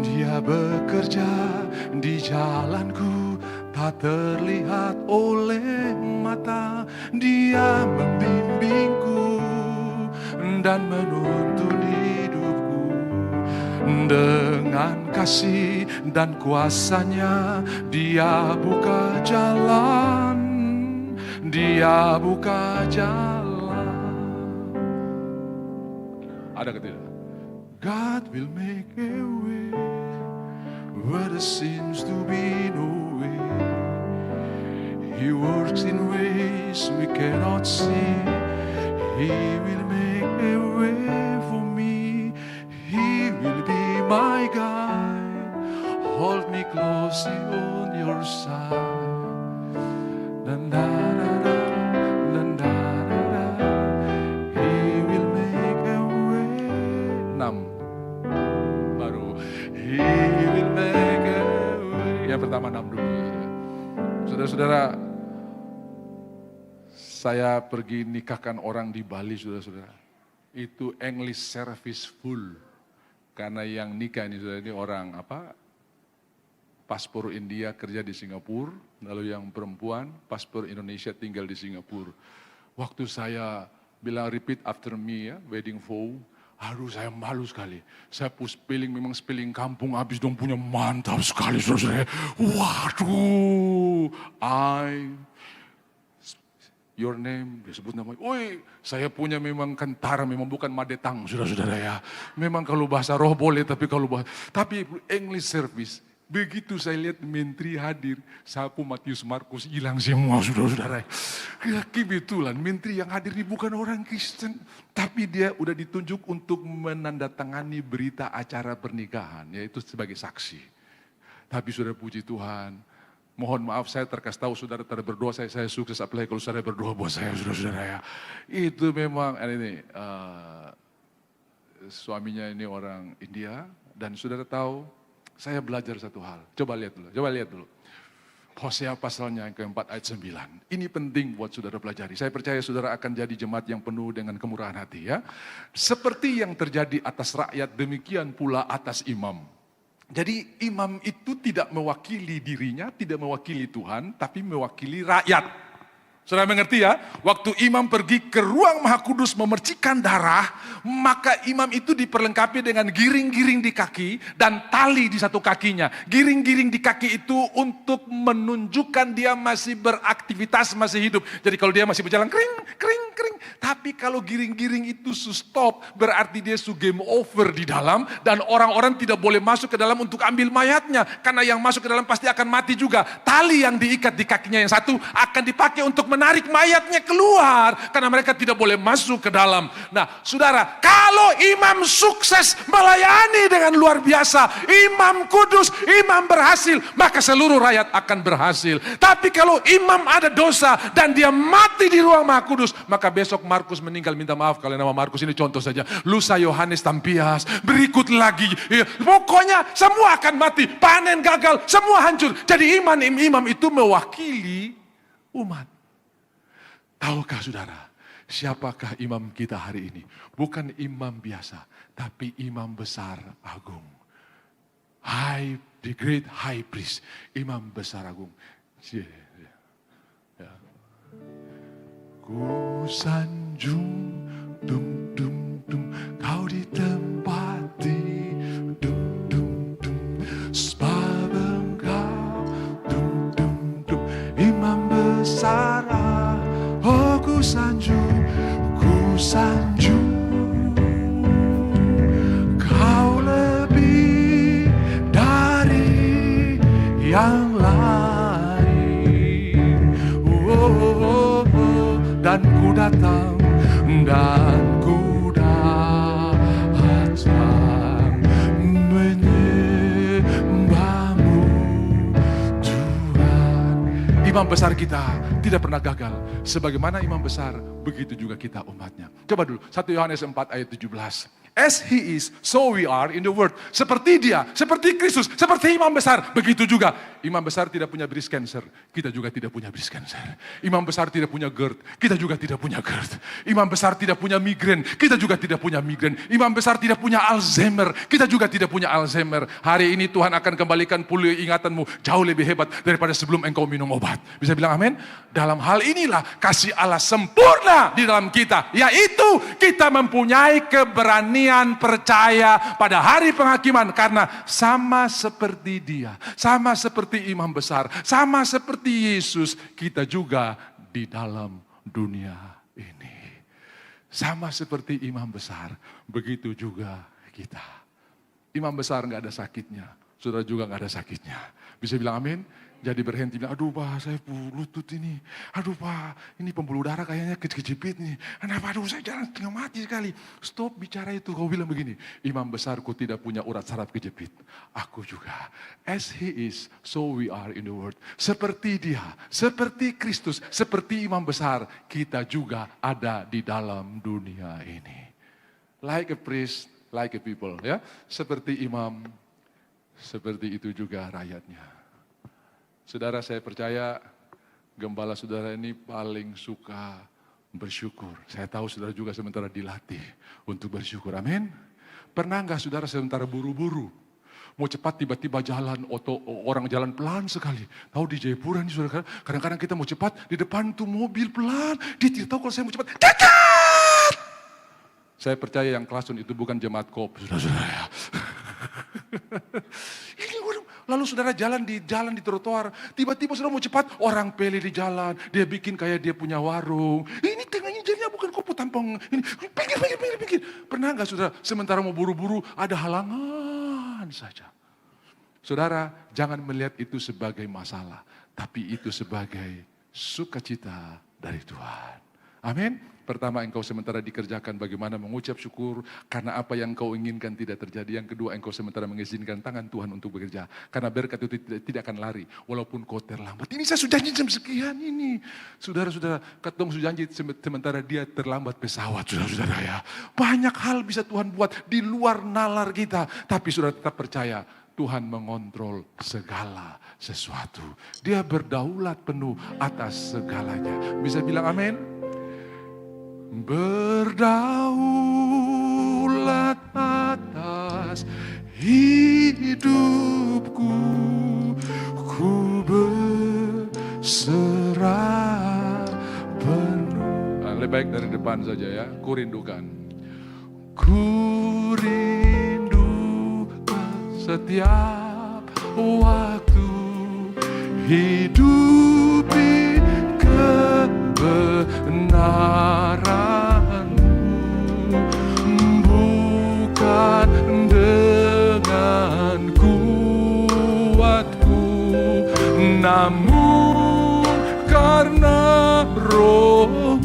Dia bekerja di jalanku tak terlihat oleh mata. Dia membimbingku dan menuntun hidupku dengan kasih dan kuasanya. Dia buka jalan, dia buka jalan. Ada ketidak? God will make a way where there seems to be no way. He works in ways we cannot see. He will make a way for me. He will be my guide. Hold me closely on your side. Dan da da da, dan da da da. He will make a way. 6. Baru. He will make a way. Yang pertama 6 dulu. Saudara-saudara, saya pergi nikahkan orang di Bali, saudara-saudara. Itu English service full. Karena yang nikah ini, saudara, ini orang paspor India kerja di Singapura, lalu yang perempuan paspor Indonesia tinggal di Singapura. Waktu saya bilang repeat after me ya, wedding vow, aduh saya malu sekali. Saya spelling memang spelling kampung habis dong punya mantap sekali saudara. Waduh, your name, dia sebut namanya. Woi, saya punya memang kentara, memang bukan Madetang, saudara-saudara ya. Memang kalau bahasa roh boleh, tapi English service. Begitu saya lihat menteri hadir, sapu Matius Markus hilang semua, saudara-saudara. Ya, kebetulan menteri yang hadir ini bukan orang Kristen, tapi dia udah ditunjuk untuk menandatangani berita acara pernikahan, yaitu sebagai saksi. Tapi sudah puji Tuhan, mohon maaf saya terkasih tahu saudara berdoa, saya sukses apalagi kalau saudara berdoa buat saya, saudara-saudara ya. Itu memang suaminya ini orang India, dan saudara tahu, saya belajar satu hal. Coba lihat dulu. Hosea pasalnya yang keempat ayat 9. Ini penting buat saudara pelajari. Saya percaya saudara akan jadi jemaat yang penuh dengan kemurahan hati ya. Seperti yang terjadi atas rakyat, demikian pula atas imam. Jadi imam itu tidak mewakili dirinya, tidak mewakili Tuhan, tapi mewakili rakyat. Saudara mengerti ya? Waktu imam pergi ke ruang Maha Kudus memercikan darah, maka imam itu diperlengkapi dengan giring-giring di kaki dan tali di satu kakinya. Giring-giring di kaki itu untuk menunjukkan dia masih beraktivitas, masih hidup. Jadi kalau dia masih berjalan kering. Tapi kalau giring-giring itu stop, berarti dia game over di dalam dan orang-orang tidak boleh masuk ke dalam untuk ambil mayatnya. Karena yang masuk ke dalam pasti akan mati juga. Tali yang diikat di kakinya yang satu akan dipakai untuk menarik mayatnya keluar. Karena mereka tidak boleh masuk ke dalam. Nah saudara, kalau imam sukses melayani dengan luar biasa, imam kudus, imam berhasil, maka seluruh rakyat akan berhasil. Tapi kalau imam ada dosa dan dia mati di ruang Maha Kudus, maka besok Markus meninggal, minta maaf kalau nama Markus ini contoh saja. Lusa Yohanes Tampias, berikut lagi. Ya, pokoknya semua akan mati, panen gagal, semua hancur. Jadi imam itu mewakili umat. Tahukah saudara, siapakah imam kita hari ini? Bukan imam biasa, tapi imam besar agung. The great high priest, imam besar agung. Ku sanjung, dum dum dum, kau ditempati, dum dum dum, sebab engkau, dum dum dum, imam besar, oh ku sanjung, kau lebih dari yang lain, dan ku datang menyembahmu Tuhan. Imam besar kita tidak pernah gagal. Sebagaimana imam besar, begitu juga kita umatnya. Coba dulu, 1 Yohanes 4 ayat 17. As he is, so we are in the world. Seperti dia, seperti Kristus, seperti imam besar. Begitu juga, imam besar tidak punya breast cancer. Kita juga tidak punya breast cancer. Imam besar tidak punya GERD. Kita juga tidak punya GERD. Imam besar tidak punya migrain. Kita juga tidak punya migrain. Imam besar tidak punya Alzheimer. Kita juga tidak punya Alzheimer. Hari ini Tuhan akan kembalikan pulih ingatanmu jauh lebih hebat daripada sebelum engkau minum obat. Bisa bilang amin? Dalam hal inilah kasih Allah sempurna di dalam kita. Yaitu kita mempunyai keberanian percaya pada hari penghakiman. Karena sama seperti dia, sama seperti imam besar, sama seperti Yesus, kita juga di dalam dunia ini. Sama seperti imam besar, begitu juga kita. Imam besar gak ada sakitnya, saudara juga gak ada sakitnya. Bisa bilang amin? Jadi berhenti, bilang, aduh pak saya lutut ini, aduh pak ini pembuluh darah kayaknya kejepit nih, kenapa aduh saya jalan setengah mati sekali. Stop bicara itu, kau bilang begini, imam besarku tidak punya urat saraf kejepit, aku juga. As he is, so we are in the world. Seperti dia, seperti Kristus, seperti imam besar, kita juga ada di dalam dunia ini. Like a priest, like a people, ya. Seperti imam, seperti itu juga rakyatnya. Saudara, saya percaya Gembala saudara ini paling suka bersyukur. Saya tahu saudara juga sementara dilatih untuk bersyukur. Amin. Pernah nggak saudara sementara buru-buru, mau cepat tiba-tiba jalan, orang jalan pelan sekali. Tahu di Jayapura ini saudara, kadang-kadang kita mau cepat, di depan tuh mobil pelan, dia tidak tahu kalau saya mau cepat, dekat! Saya percaya yang klasun itu bukan jemaat kop, saudara-saudara ya. Lalu saudara jalan di trotoar, tiba-tiba saudara mau cepat, orang pele di jalan, dia bikin kayak dia punya warung. Ini tengahnya jadinya bukan kopu tampang, ini pinggir. Pernah nggak saudara, sementara mau buru-buru ada halangan saja. Saudara, jangan melihat itu sebagai masalah, tapi itu sebagai sukacita dari Tuhan. Amin. Pertama, engkau sementara dikerjakan bagaimana mengucap syukur karena apa yang kau inginkan tidak terjadi. Yang kedua, engkau sementara mengizinkan tangan Tuhan untuk bekerja. Karena berkat itu tidak akan lari walaupun kau terlambat. Ini saya sudah janji jam sekian ini. Saudara-saudara, ketemu sudah janji sementara dia terlambat pesawat, saudara-saudara ya. Banyak hal bisa Tuhan buat di luar nalar kita. Tapi saudara tetap percaya, Tuhan mengontrol segala sesuatu. Dia berdaulat penuh atas segalanya. Bisa bilang amin? Berdaulat atas hidupku, ku berserah penuh. Lebih baik dari depan saja ya, ku rindukan. Ku rindukan setiap waktu hidupi kebenaranmu, bukan dengan kuatku, namun karena Roh-Mu.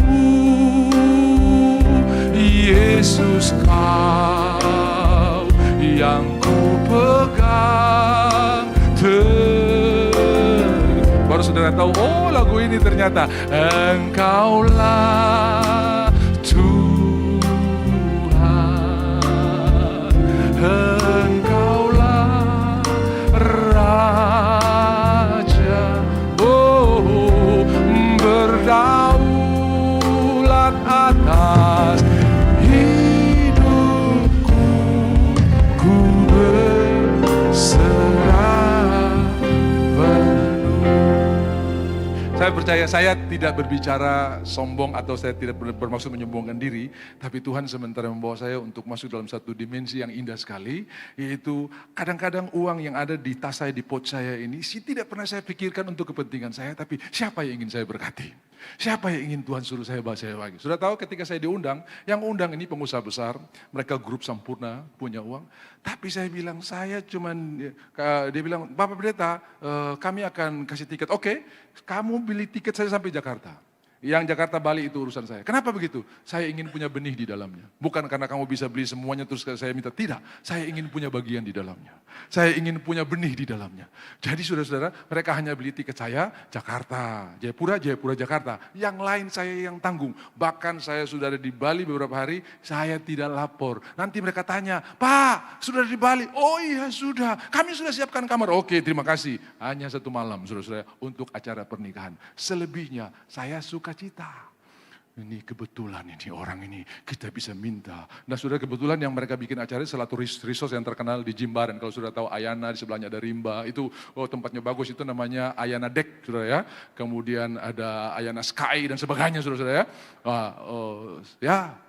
Yesus, Kau yang ku pegang baru saudara tahu, oh lagu ini ternyata Engkaulah Tuhan, Engkaulah Raja, oh berdaulat atas hidupku, ku berserah penuh. Saya percaya saya tidak berbicara sombong atau saya tidak bermaksud menyombongkan diri. Tapi Tuhan sementara membawa saya untuk masuk dalam satu dimensi yang indah sekali. Yaitu kadang-kadang uang yang ada di tas saya, di pot saya ini tidak pernah saya pikirkan untuk kepentingan saya. Tapi siapa yang ingin saya berkati? Siapa yang ingin Tuhan suruh saya bahas saya lagi? Sudah tahu ketika saya diundang, yang undang ini pengusaha besar. Mereka grup Sampurna, punya uang. Tapi saya bilang, saya cuman, dia bilang, Bapak Pendeta, kami akan kasih tiket. Oke, kamu beli tiket saya sampai Jakarta. Yang Jakarta Bali itu urusan saya. Kenapa begitu? Saya ingin punya benih di dalamnya. Bukan karena kamu bisa beli semuanya terus saya minta. Tidak, saya ingin punya bagian di dalamnya. Saya ingin punya benih di dalamnya. Jadi saudara-saudara, mereka hanya beli tiket saya Jakarta, Jayapura, Jakarta. Yang lain saya yang tanggung. Bahkan saya sudah ada di Bali beberapa hari, saya tidak lapor. Nanti mereka tanya, Pak, sudah di Bali? Oh iya sudah, kami sudah siapkan kamar. Oke, terima kasih. Hanya satu malam saudara-saudara untuk acara pernikahan. Selebihnya saya suka cita. Ini kebetulan ini orang ini kita bisa minta. Nah saudara, kebetulan yang mereka bikin acara satu resort yang terkenal di Jimbaran. Kalau sudah tahu Ayana, di sebelahnya ada Rimba. Itu tempatnya bagus, itu namanya Ayana Deck saudara ya. Kemudian ada Ayana Sky dan sebagainya saudara ya.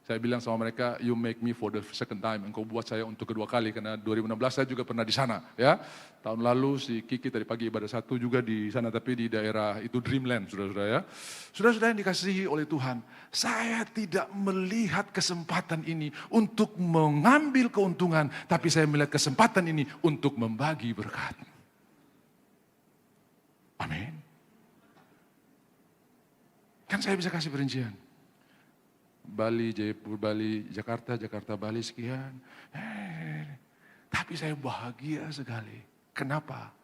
Saya bilang sama mereka, you make me for the second time. Engkau buat saya untuk kedua kali, karena 2016 saya juga pernah di sana. Ya, tahun lalu si Kiki tadi pagi ibadah satu juga di sana, tapi di daerah itu Dreamland, saudara-saudara ya. Saudara-saudara yang dikasihi oleh Tuhan, saya tidak melihat kesempatan ini untuk mengambil keuntungan, tapi saya melihat kesempatan ini untuk membagi berkat. Amin. Kan saya bisa kasih perincian. Bali, Jayapura, Bali, Jakarta, Bali, sekian. Tapi saya bahagia sekali. Kenapa?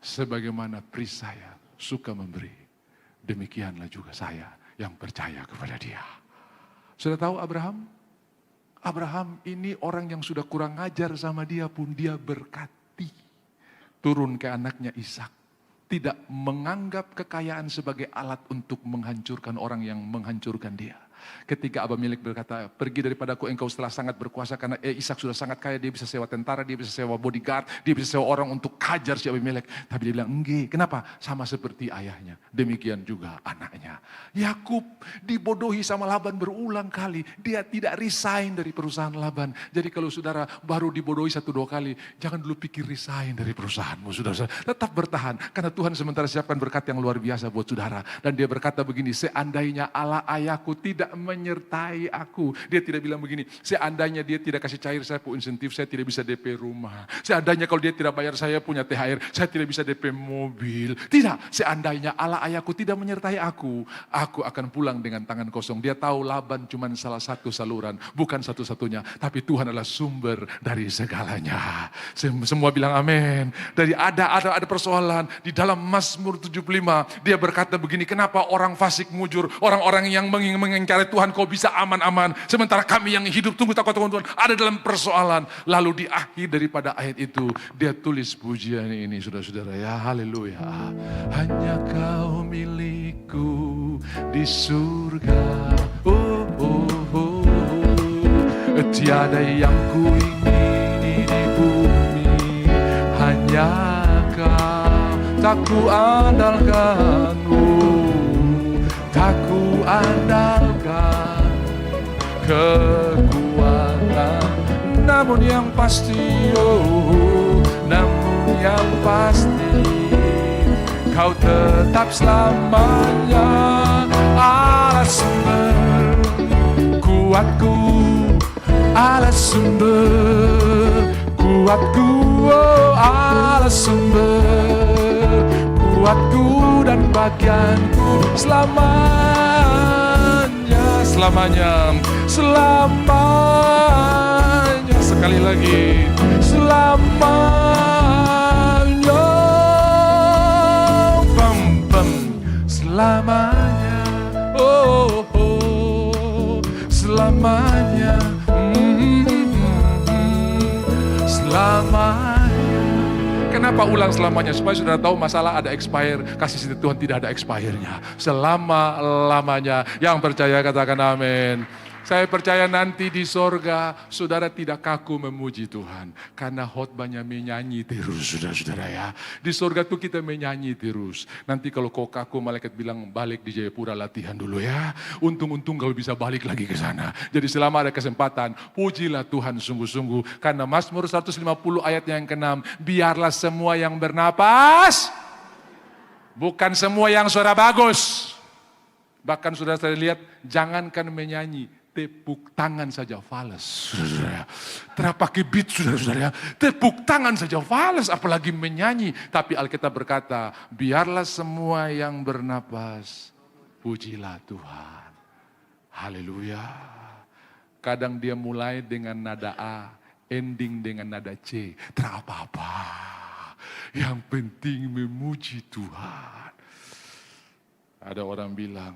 Sebagaimana pris saya suka memberi, demikianlah juga saya yang percaya kepada dia. Sudah tahu Abraham? Abraham ini orang yang sudah kurang ajar sama dia pun dia berkati. Turun ke anaknya Ishak. tidak menganggap kekayaan sebagai alat untuk menghancurkan orang yang menghancurkan dia. Ketika Abimelek berkata, pergi daripadaku engkau setelah sangat berkuasa, karena Ishak sudah sangat kaya, dia bisa sewa tentara, dia bisa sewa bodyguard, dia bisa sewa orang untuk hajar si Abimelek. Tapi dia bilang, enggak, kenapa? Sama seperti ayahnya, demikian juga anaknya. Yakub dibodohi sama Laban berulang kali, dia tidak resign dari perusahaan Laban. Jadi kalau saudara baru dibodohi 1-2 kali, jangan dulu pikir resign dari perusahaanmu, saudara. Tetap bertahan, karena Tuhan sementara siapkan berkat yang luar biasa buat saudara. Dan dia berkata begini, seandainya Allah ayahku tidak menyertai aku. Dia tidak bilang begini, seandainya dia tidak kasih cair saya pu insentif, saya tidak bisa DP rumah. Seandainya kalau dia tidak bayar saya punya THR, saya tidak bisa DP mobil. Tidak, seandainya Allah ayahku tidak menyertai aku akan pulang dengan tangan kosong. Dia tahu Laban cuma salah satu saluran, bukan satu-satunya. Tapi Tuhan adalah sumber dari segalanya. Semua bilang amin. Dari ada persoalan di dalam Mazmur 75, dia berkata begini, kenapa orang fasik mujur, orang-orang yang mengingkari Tuhan kau bisa aman-aman, sementara kami yang hidup tunggu takut Tuhan ada dalam persoalan. Lalu di akhir daripada ayat itu dia tulis pujian ini, saudara-saudara ya, haleluya. Hanya kau milikku di surga, tiada yang ku ingini di bumi, hanya kau, tak ku andalkanmu, tak ku andalkan kekuatan, namun yang pasti, namun yang pasti, kau tetap selamanya Allah sumber kuatku, Allah sumber kuatku, Allah sumber kuatku dan bagianku selamanya, selamanya, selamanya, sekali lagi, selamanya, selamanya, selamanya, selamanya. Kenapa ulang selamanya? Supaya saudara tahu masalah ada expire. Kasih setia Tuhan tidak ada expire-nya. Selama-lamanya. Yang percaya katakan amin. Saya percaya nanti di sorga saudara tidak kaku memuji Tuhan. Karena khotbahnya menyanyi terus, saudara-saudara ya. Di sorga tuh kita menyanyi terus. Nanti kalau kau kaku, malaikat bilang balik di Jayapura latihan dulu ya. Untung-untung kau bisa balik lagi ke sana. Jadi selama ada kesempatan, pujilah Tuhan sungguh-sungguh. Karena Mazmur 150 ayat yang ke-6, biarlah semua yang bernapas, bukan semua yang suara bagus. Bahkan saudara saya lihat, jangankan menyanyi, tepuk tangan saja fales, saudara. Terpakai beat, saudara. Tepuk tangan saja fales, apalagi menyanyi. Tapi Alkitab berkata, biarlah semua yang bernapas, pujilah Tuhan. Haleluya. Kadang dia mulai dengan nada A, ending dengan nada C. Terapa-apa. Yang penting memuji Tuhan. Ada orang bilang,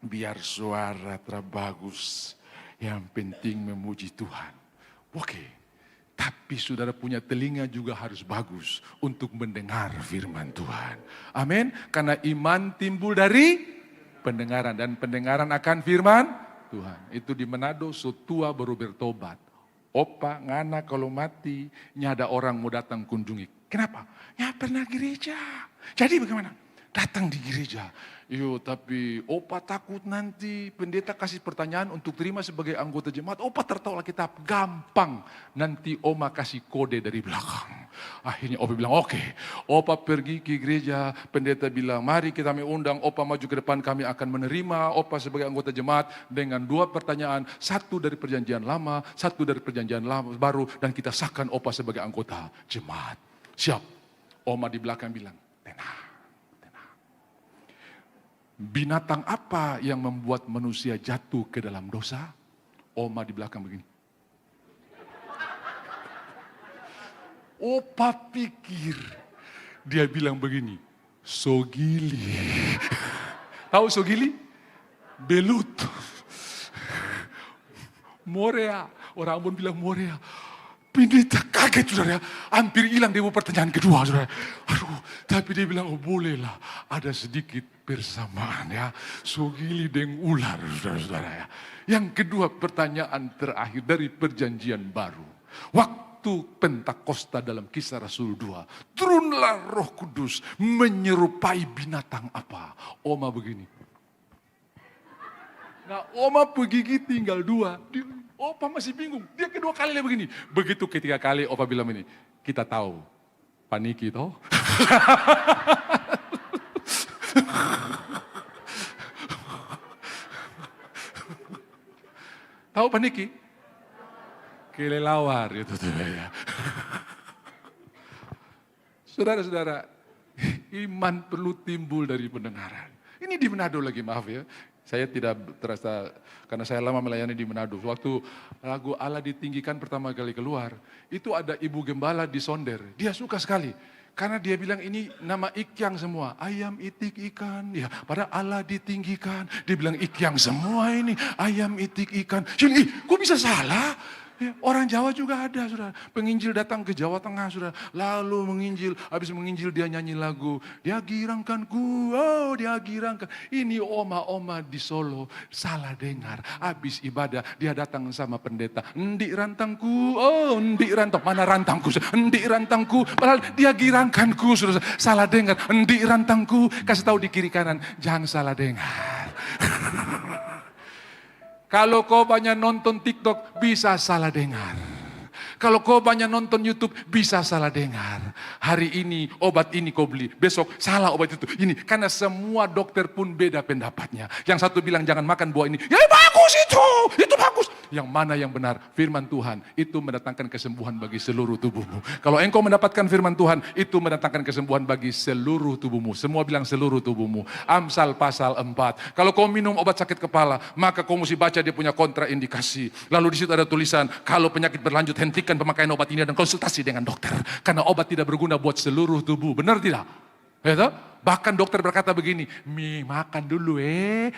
biar suara terbagus, yang penting memuji Tuhan. Oke, tapi saudara punya telinga juga harus bagus untuk mendengar firman Tuhan. Amin. Karena iman timbul dari pendengaran, dan pendengaran akan firman Tuhan. Itu di Manado, sotua baru bertobat. Opa, ngana kalau mati, nyada orang mau datang kunjungi. Kenapa? Ya pernah gereja. Jadi bagaimana? Datang di gereja. Yo, tapi opa takut nanti pendeta kasih pertanyaan untuk terima sebagai anggota jemaat. Opa tertawa Alkitab, gampang. Nanti oma kasih kode dari belakang. Akhirnya opa bilang, oke. Opa pergi ke gereja, pendeta bilang, mari kita mengundang opa maju ke depan, kami akan menerima opa sebagai anggota jemaat dengan 2 pertanyaan. 1 dari perjanjian lama, 1 dari perjanjian lama baru, dan kita sahkan opa sebagai anggota jemaat. Siap. Oma di belakang bilang, tenang. Binatang apa yang membuat manusia jatuh ke dalam dosa? Oma di belakang begini. Opa pikir dia bilang begini, sogili. Tahu sogili? Belut. Morea. Orang Ambon bilang morea. Pendeta kaget. kaget saudara ya. Hampir hilang dia mau pertanyaan kedua saudara. Aduh, tapi dia bilang, oh bolehlah. Ada sedikit persamaan ya. Sogili deng ular saudara-saudara ya. Yang kedua pertanyaan terakhir dari perjanjian baru. Waktu Pentakosta dalam Kisah Rasul 2. Turunlah Roh Kudus menyerupai binatang apa? Oma begini. Nah, Oma begigit tinggal 2. Opa masih bingung. Dia kedua kali begini. Begitu ketiga kali Opa bilang ini. Kita tahu. Paniki toh. Tahu paniki? Kelelawar itu tuh ya. Saudara-saudara, iman perlu timbul dari pendengaran. Ini di Manado lagi, maaf ya. Saya tidak terasa, karena saya lama melayani di Manado. Waktu lagu Allah Ditinggikan pertama kali keluar, itu ada ibu gembala di Sonder. Dia suka sekali. Karena dia bilang ini nama ikyang semua. Ayam, itik, ikan. Ya, pada Allah ditinggikan. Dia bilang ikyang semua ini. Ayam, itik, ikan. Jadi, kok bisa salah? Ya, orang Jawa juga ada, saudara. Penginjil datang ke Jawa Tengah, saudara. Lalu menginjil, habis menginjil dia nyanyi lagu. Dia girangkanku, oh dia girangkan. Ini oma-oma di Solo, salah dengar. Habis ibadah, dia datang sama pendeta. Ndik rantangku, oh ndik rantang. Mana rantangku? Ndik rantangku, padahal dia girangkanku, saudara. Salah dengar, ndik rantangku. Kasih tahu di kiri kanan, jangan salah dengar. Kalau kau banyak nonton TikTok, bisa salah dengar. Kalau kau banyak nonton YouTube, bisa salah dengar. Hari ini, obat ini kau beli. Besok, salah obat itu. Ini, karena semua dokter pun beda pendapatnya. Yang satu bilang, jangan makan buah ini. Ya bagus itu bagus. Yang mana yang benar? Firman Tuhan, itu mendatangkan kesembuhan bagi seluruh tubuhmu. Kalau engkau mendapatkan firman Tuhan, itu mendatangkan kesembuhan bagi seluruh tubuhmu. Semua bilang seluruh tubuhmu. Amsal pasal 4. Kalau kau minum obat sakit kepala, maka kau mesti baca dia punya kontraindikasi. Lalu di situ ada tulisan, kalau penyakit berlanjut, hentikan pemakaian obat ini dan konsultasi dengan dokter. Karena obat tidak berguna buat seluruh tubuh. Benar tidak? Ya, bahkan dokter berkata begini, makan dulu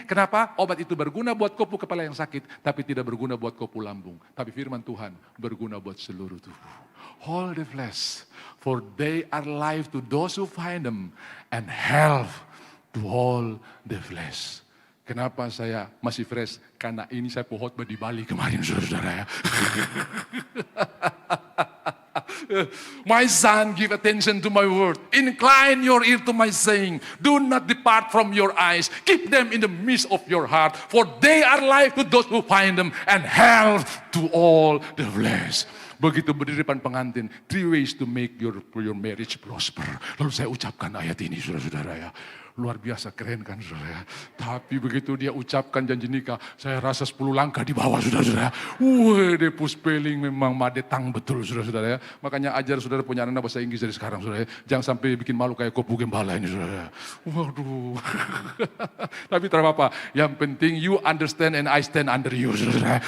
Kenapa? Obat itu berguna buat kopu kepala yang sakit, tapi tidak berguna buat kopu lambung. Tapi firman Tuhan berguna buat seluruh tubuh. All the flesh, for they are life to those who find them, and health to all the flesh. Kenapa saya masih fresh? Karena ini saya khotbah di Bali kemarin, saudara-saudara ya. My son, give attention to my word. Incline your ear to my saying. Do not depart from your eyes. Keep them in the midst of your heart. For they are life to those who find them, and health to all the flesh. Begitu berdiri depan pengantin, 3 ways to make your marriage prosper. Lalu saya ucapkan ayat ini, saudara-saudara ya. Luar biasa keren kan saudara. Tapi begitu dia ucapkan janji nikah, saya rasa 10 langkah di bawah saudara-saudara. De puspeling memang madetang betul saudara-saudara ya. Makanya ajar saudara punya anak bahasa Inggris dari sekarang saudara ya. Jangan sampai bikin malu kayak kopu gembala ini saudara. Waduh. Tapi tidak apa-apa. Yang penting you understand and I stand under you saudara.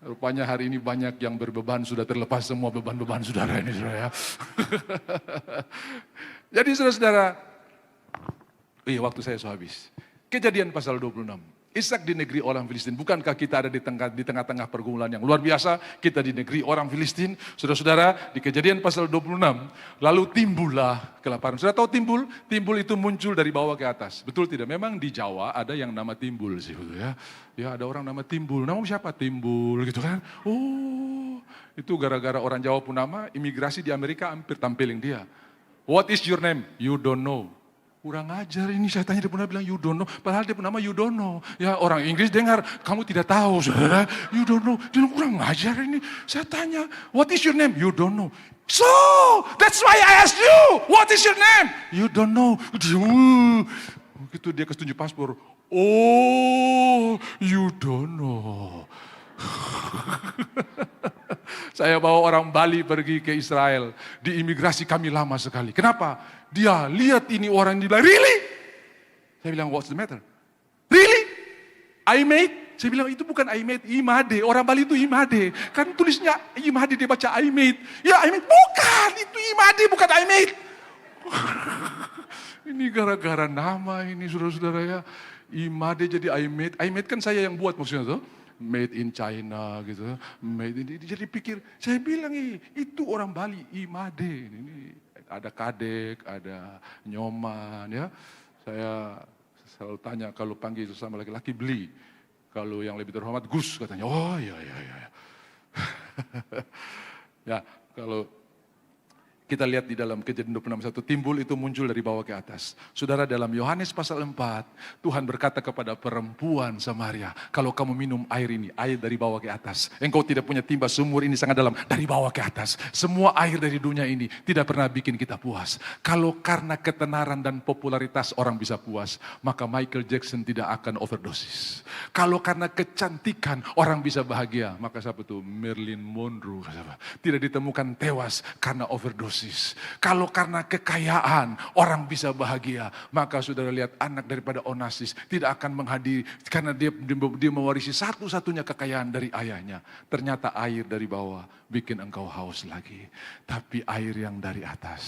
Rupanya hari ini banyak yang berbeban, sudah terlepas semua beban-beban saudara ini saudara ya. Jadi saudara-saudara, waktu saya habis. Kejadian pasal 26. Ishak di negeri orang Filistin. Bukankah kita ada di tengah-tengah pergumulan yang luar biasa? Kita di negeri orang Filistin. Saudara-saudara, di kejadian pasal 26. Lalu timbullah kelaparan. Sudah tahu timbul? Timbul itu muncul dari bawah ke atas. Betul tidak? Memang di Jawa ada yang nama timbul sih. Ya, ya ada orang nama timbul. Nama siapa? Timbul gitu kan. Oh, itu gara-gara orang Jawa pun nama, imigrasi di Amerika hampir tampilin dia. What is your name? You don't know. Kurang ajar ini, saya tanya dia pernah bilang you don't know, padahal dia nama you don't know. Ya orang Inggris dengar, kamu tidak tahu saudara, you don't know. Dia kurang ajar ini, saya tanya, what is your name? You don't know. So, that's why I asked you, what is your name? You don't know. Begitu dia kesetuju paspor, oh you don't know. Saya bawa orang Bali pergi ke Israel, di imigrasi kami lama sekali. Kenapa? Dia lihat ini orang di bilang, really? Saya bilang, what's the matter? Really? I made? Saya bilang, itu bukan I made, Imade. Orang Bali itu Imade. Kan tulisnya Imade, dia baca I made. Ya I made, bukan. Itu Imade, bukan I made. Ini gara-gara nama ini, saudara-saudara ya. Imade jadi I made. I made kan saya yang buat maksudnya tuh. made in China gitu, jadi pikir, saya bilang itu orang Bali, Imade, ini ada kadek, ada nyoman ya. Saya selalu tanya kalau panggil sama laki-laki beli, kalau yang lebih terhormat Gus katanya, oh iya. Ya, kalau kita lihat di dalam Kejadian 26:1, timbul itu muncul dari bawah ke atas. Saudara, dalam Yohanes pasal 4, Tuhan berkata kepada perempuan Samaria, kalau kamu minum air ini, air dari bawah ke atas. Engkau tidak punya timba, sumur ini sangat dalam, dari bawah ke atas. Semua air dari dunia ini tidak pernah bikin kita puas. Kalau karena ketenaran dan popularitas orang bisa puas, maka Michael Jackson tidak akan overdosis. Kalau karena kecantikan orang bisa bahagia, maka siapa tuh? Marilyn Monroe tidak ditemukan tewas karena overdosis. Kalau karena kekayaan orang bisa bahagia, maka saudara lihat anak daripada Onassis tidak akan menghadiri karena dia mewarisi satu-satunya kekayaan dari ayahnya. Ternyata air dari bawah bikin engkau haus lagi, tapi air yang dari atas.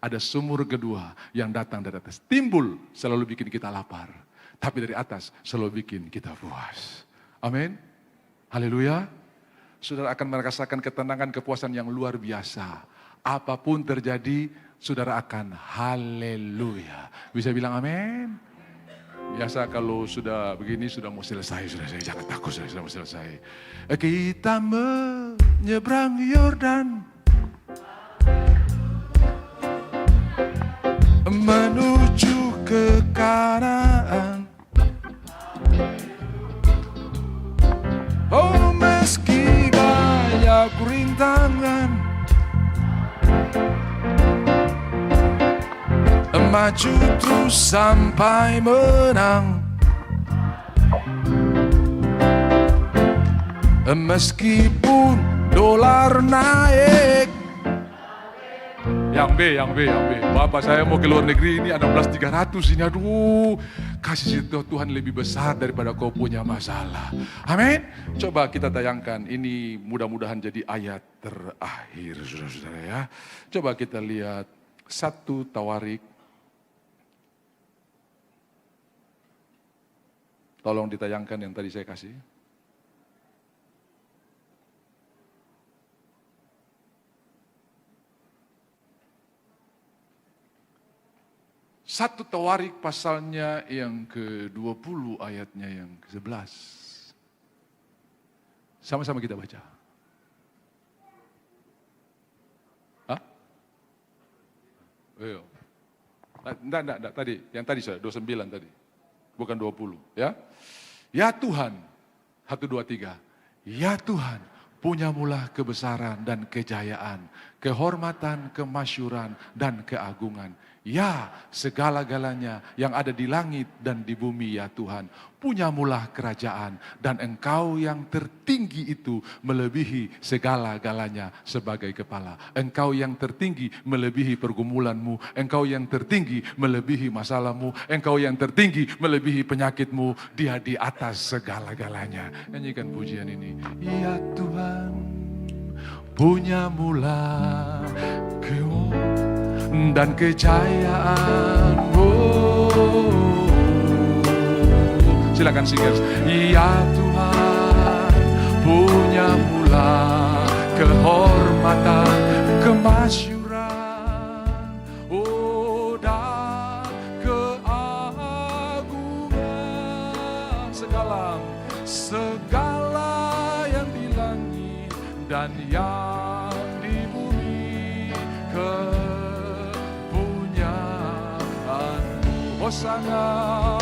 Ada sumur kedua yang datang dari atas. Timbul selalu bikin kita lapar, tapi dari atas selalu bikin kita puas. Amin. Haleluya. Saudara akan merasakan ketenangan, kepuasan yang luar biasa. Apapun terjadi, saudara akan haleluya. Bisa bilang amin? Biasa kalau sudah begini, sudah mau selesai. Sudah, jangan takut, sudah mau selesai. Kita menyeberang Yordan, menuju ke Kanaan. Oh, meski banyak rintangan, maju terus sampai menang. Meskipun dolar naik. Yang B. Bapak saya mau ke luar negeri ini 16.300 ini. Aduh, kasih Tuhan lebih besar daripada kau punya masalah. Amin. Coba kita tayangkan. Ini mudah-mudahan jadi ayat terakhir, saudara-saudara ya. Coba kita lihat 1 Tawarik. Tolong ditayangkan yang tadi saya kasih. Satu Tawarik pasalnya yang ke-20 ayatnya yang ke-11. Sama-sama kita baca. Hah? Enggak, tadi. Yang tadi saya, 29 tadi. Bukan 20, ya. Ya Tuhan, 1, 2, 3. Ya Tuhan, punyamulah kebesaran dan kejayaan, kehormatan, kemasyuran, dan keagungan. Ya, segala-galanya yang ada di langit dan di bumi ya Tuhan. Punyamulah kerajaan dan engkau yang tertinggi itu melebihi segala-galanya sebagai kepala. Engkau yang tertinggi melebihi pergumulanmu. Engkau yang tertinggi melebihi masalahmu. Engkau yang tertinggi melebihi penyakitmu. Dia di atas segala-galanya. Nyanyikan pujian ini. Ya Tuhan, punyamulah dan kejayaan. Silakan singers. Ya Tuhan, punyamulah kehormatan, kemasyuran, dan keagungan. Segala yang di langit dan yang di bumi kepunyaanmu. Hosana,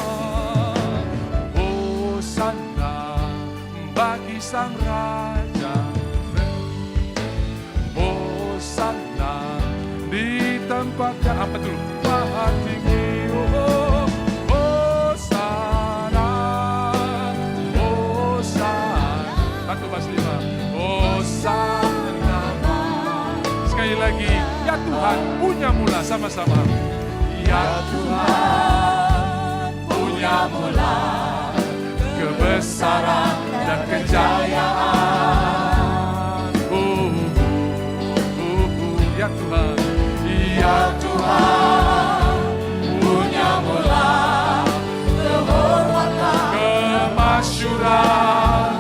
Hosana bagi Sang Raja. Hosana di tempatnya apa dulu? Maha tinggi. Oh, Hosana, Hosana. 1:5. Hosana. Sekali lagi, ya Tuhan, punyamulah sama-sama. Ya Tuhan, punyamulah kebesaran dan kejayaan. Ya Tuhan, ya Tuhan, punyamulah kehormatan, kemasyuran,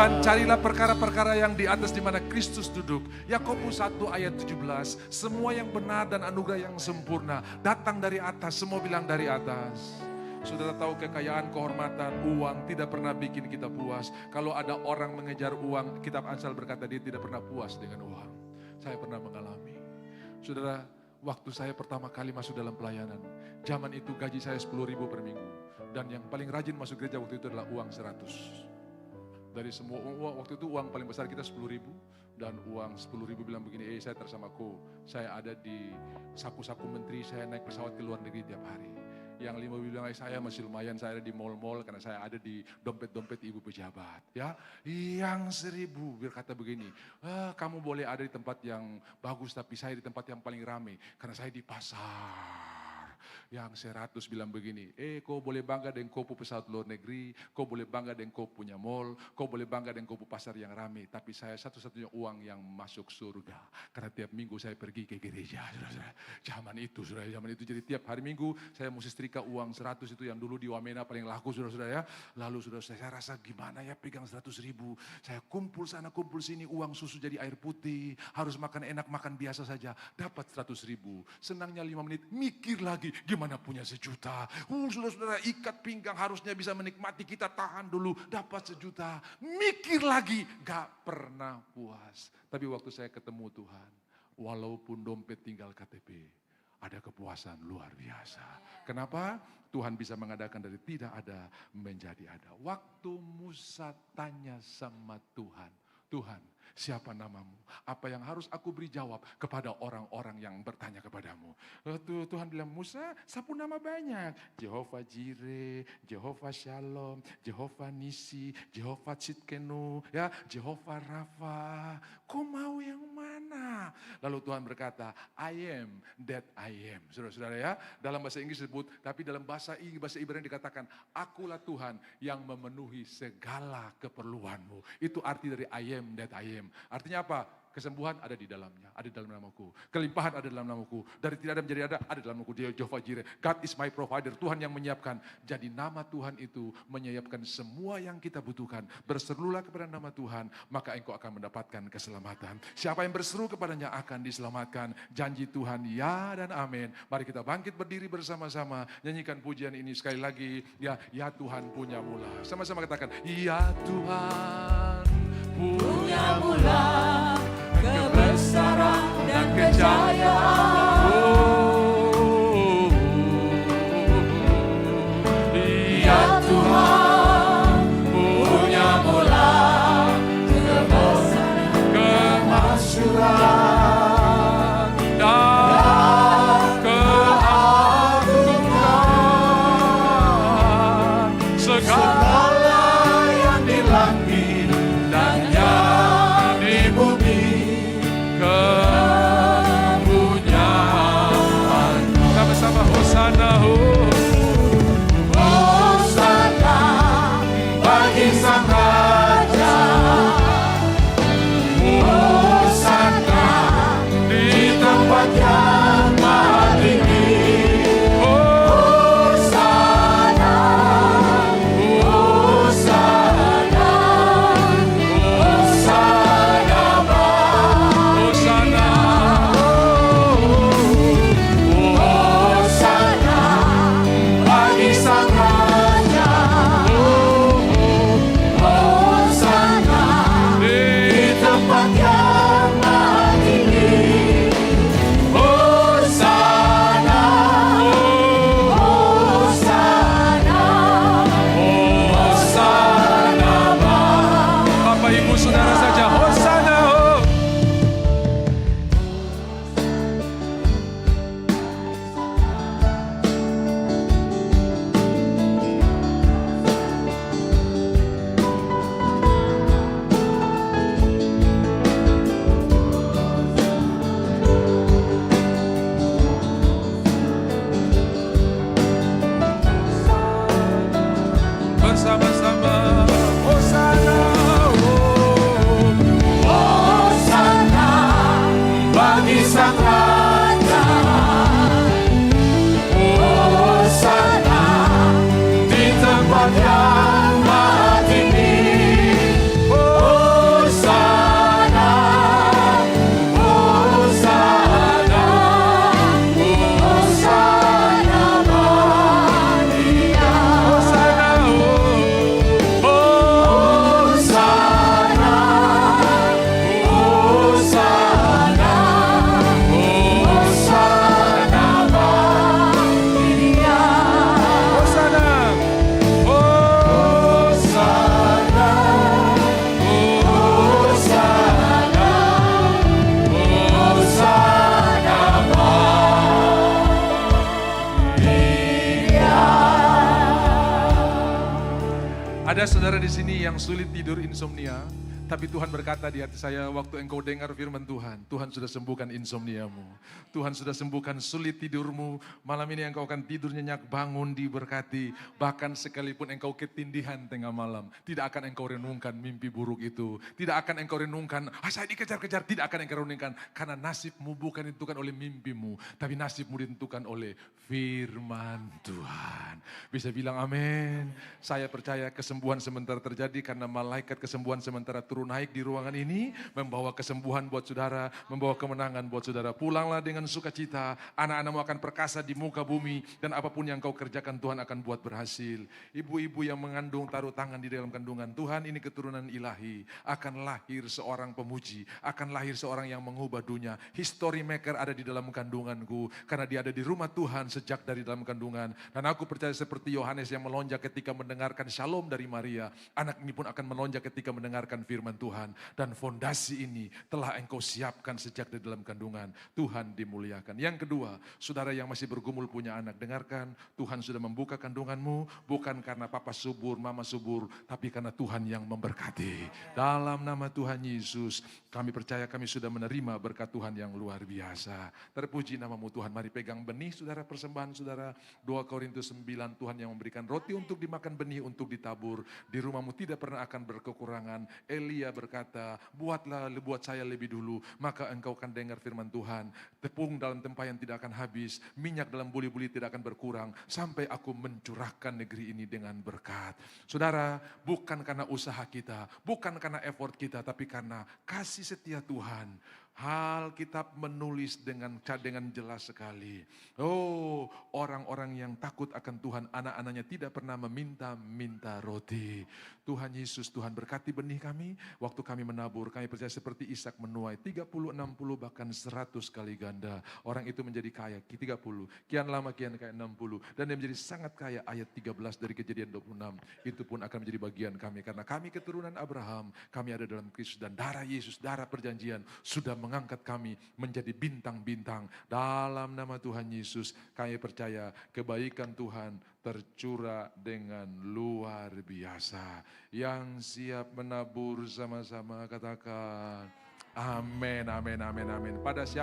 Tuhan, carilah perkara-perkara yang di atas di mana Kristus duduk. Yakobus 1 ayat 17, semua yang benar dan anugerah yang sempurna datang dari atas, semua bilang dari atas. Saudara tahu kekayaan, kehormatan, uang tidak pernah bikin kita puas. Kalau ada orang mengejar uang, kitab Amsal berkata dia tidak pernah puas dengan uang. Saya pernah mengalami. Saudara, waktu saya pertama kali masuk dalam pelayanan, zaman itu gaji saya 10.000 per minggu. Dan yang paling rajin masuk gereja waktu itu adalah uang 100. Dari semua uang, waktu itu uang paling besar kita 10.000. Dan uang 10.000 bilang begini, saya tersamaku. Saya ada di saku-saku menteri, saya naik pesawat ke luar negeri tiap hari. Yang 5 bilang saya masih lumayan, saya ada di mall-mall karena saya ada di dompet-dompet ibu pejabat. Ya, yang 1.000 berkata begini, kamu boleh ada di tempat yang bagus tapi saya di tempat yang paling ramai karena saya di pasar. Yang 100 bilang begini, kau boleh bangga dengan kau pesawat luar negeri, kau boleh bangga dengan kau punya mall, kau boleh bangga dengan kau pasar yang ramai, tapi saya satu-satunya uang yang masuk surga. Karena tiap minggu saya pergi ke gereja, saudara. Zaman itu, jadi tiap hari minggu saya mesti setrika uang 100 itu yang dulu di Wamena paling laku, saudara ya. Lalu saudara saya rasa gimana ya pegang 100.000, saya kumpul sana kumpul sini, uang susu jadi air putih, harus makan enak, makan biasa saja, dapat 100.000. Senangnya 5 menit, mikir lagi, gimana punya 1 juta. Saudara-saudara, ikat pinggang harusnya bisa menikmati, kita tahan dulu, dapat 1 juta. Mikir lagi, gak pernah puas. Tapi waktu saya ketemu Tuhan, walaupun dompet tinggal KTP, ada kepuasan luar biasa. Kenapa? Tuhan bisa mengadakan dari tidak ada menjadi ada. Waktu Musa tanya sama Tuhan, Tuhan, siapa namamu? Apa yang harus aku beri jawab kepada orang-orang yang bertanya kepadamu? Tuhan bilang, Musa, sapu nama banyak. Jehovah Jireh, Jehovah Shalom, Jehovah Nisi, Jehovah Tzidkenu, ya, Jehovah Rafa. Kau mau yang mana? Lalu Tuhan berkata, I am that I am. Saudara-saudara ya, dalam bahasa Inggris disebut, tapi dalam bahasa Ibrani dikatakan, akulah Tuhan yang memenuhi segala keperluanmu. Itu arti dari I am that I am. Artinya apa? Kesembuhan ada di dalamnya, ada di dalam namaku. Kelimpahan ada di dalam namaku. Dari tidak ada menjadi ada di dalam namaku. Dia Jehovah Jireh. God is my provider. Tuhan yang menyiapkan. Jadi nama Tuhan itu menyiapkan semua yang kita butuhkan. Berserulah kepada nama Tuhan, maka engkau akan mendapatkan keselamatan. Siapa yang berseru kepadanya akan diselamatkan. Janji Tuhan ya dan amin. Mari kita bangkit berdiri bersama-sama. Nyanyikan pujian ini sekali lagi. Ya Tuhan punya mula. Sama-sama katakan, ya Tuhan punya mula kebesaran dan kejayaan. Ya Tuhan punya mula kebesaran, kemasyuran dan keagungan. Segala yang di langit Ada saudara di sini yang sulit tidur insomnia, tapi Tuhan berkata di hati saya, waktu engkau dengar firman Tuhan, Tuhan sudah sembuhkan insomniamu. Tuhan sudah sembuhkan sulit tidurmu. Malam ini engkau akan tidur nyenyak, bangun diberkati. Bahkan sekalipun engkau ketindihan tengah malam, tidak akan engkau renungkan mimpi buruk itu. Tidak akan engkau renungkan, saya dikejar-kejar. Tidak akan engkau renungkan, karena nasibmu bukan ditentukan oleh mimpimu, tapi nasibmu ditentukan oleh firman Tuhan. Bisa bilang amin. Saya percaya kesembuhan sementara terjadi karena malaikat kesembuhan sementara turun naik di ruangan ini, membawa kesembuhan buat saudara, membawa kemenangan buat saudara. Pulanglah dengan sukacita, anak-anakmu akan perkasa di muka bumi, dan apapun yang kau kerjakan Tuhan akan buat berhasil. Ibu-ibu yang mengandung, taruh tangan di dalam kandungan. Tuhan, ini keturunan ilahi, akan lahir seorang pemuji, akan lahir seorang yang mengubah dunia. History maker ada di dalam kandunganku, karena dia ada di rumah Tuhan sejak dari dalam kandungan. Dan aku percaya seperti Yohanes yang melonjak ketika mendengarkan shalom dari Maria, anak ini pun akan melonjak ketika mendengarkan firman Tuhan. Dan fondasi ini telah engkau siapkan sejak di dalam kandungan. Tuhan dimuliakan. Yang kedua, saudara yang masih bergumul punya anak, dengarkan, Tuhan sudah membuka kandunganmu, bukan karena papa subur, mama subur, tapi karena Tuhan yang memberkati. Dalam nama Tuhan Yesus, kami percaya kami sudah menerima berkat Tuhan yang luar biasa. Terpuji namamu Tuhan. Mari pegang benih saudara, persembahan saudara. 2 Korintus 9, Tuhan yang memberikan roti untuk dimakan, benih untuk ditabur. Di rumahmu tidak pernah akan berkekurangan. Elia berkata, buat saya lebih dulu, maka engkau akan dengar firman Tuhan. Tepung dalam tempayan tidak akan habis, minyak dalam buli-buli tidak akan berkurang, sampai aku mencurahkan negeri ini dengan berkat. Saudara, bukan karena usaha kita, bukan karena effort kita, tapi karena kasih setia Tuhan. Alkitab menulis dengan jelas sekali. Oh, orang-orang yang takut akan Tuhan, anak-anaknya tidak pernah meminta-minta roti. Tuhan Yesus, Tuhan berkati benih kami. Waktu kami menabur, kami percaya seperti Ishak menuai 30, 60, bahkan 100 kali ganda. Orang itu menjadi kaya, 30. Kian lama, kian kaya 60. Dan dia menjadi sangat kaya, ayat 13 dari Kejadian 26. Itu pun akan menjadi bagian kami. Karena kami keturunan Abraham, kami ada dalam Kristus. Dan darah Yesus, darah perjanjian, sudah mengangkat kami menjadi bintang-bintang. Dalam nama Tuhan Yesus, kami percaya kebaikan Tuhan tercurah dengan luar biasa. Yang siap menabur sama-sama katakan, amin, amin, amin, amin. Pada siapa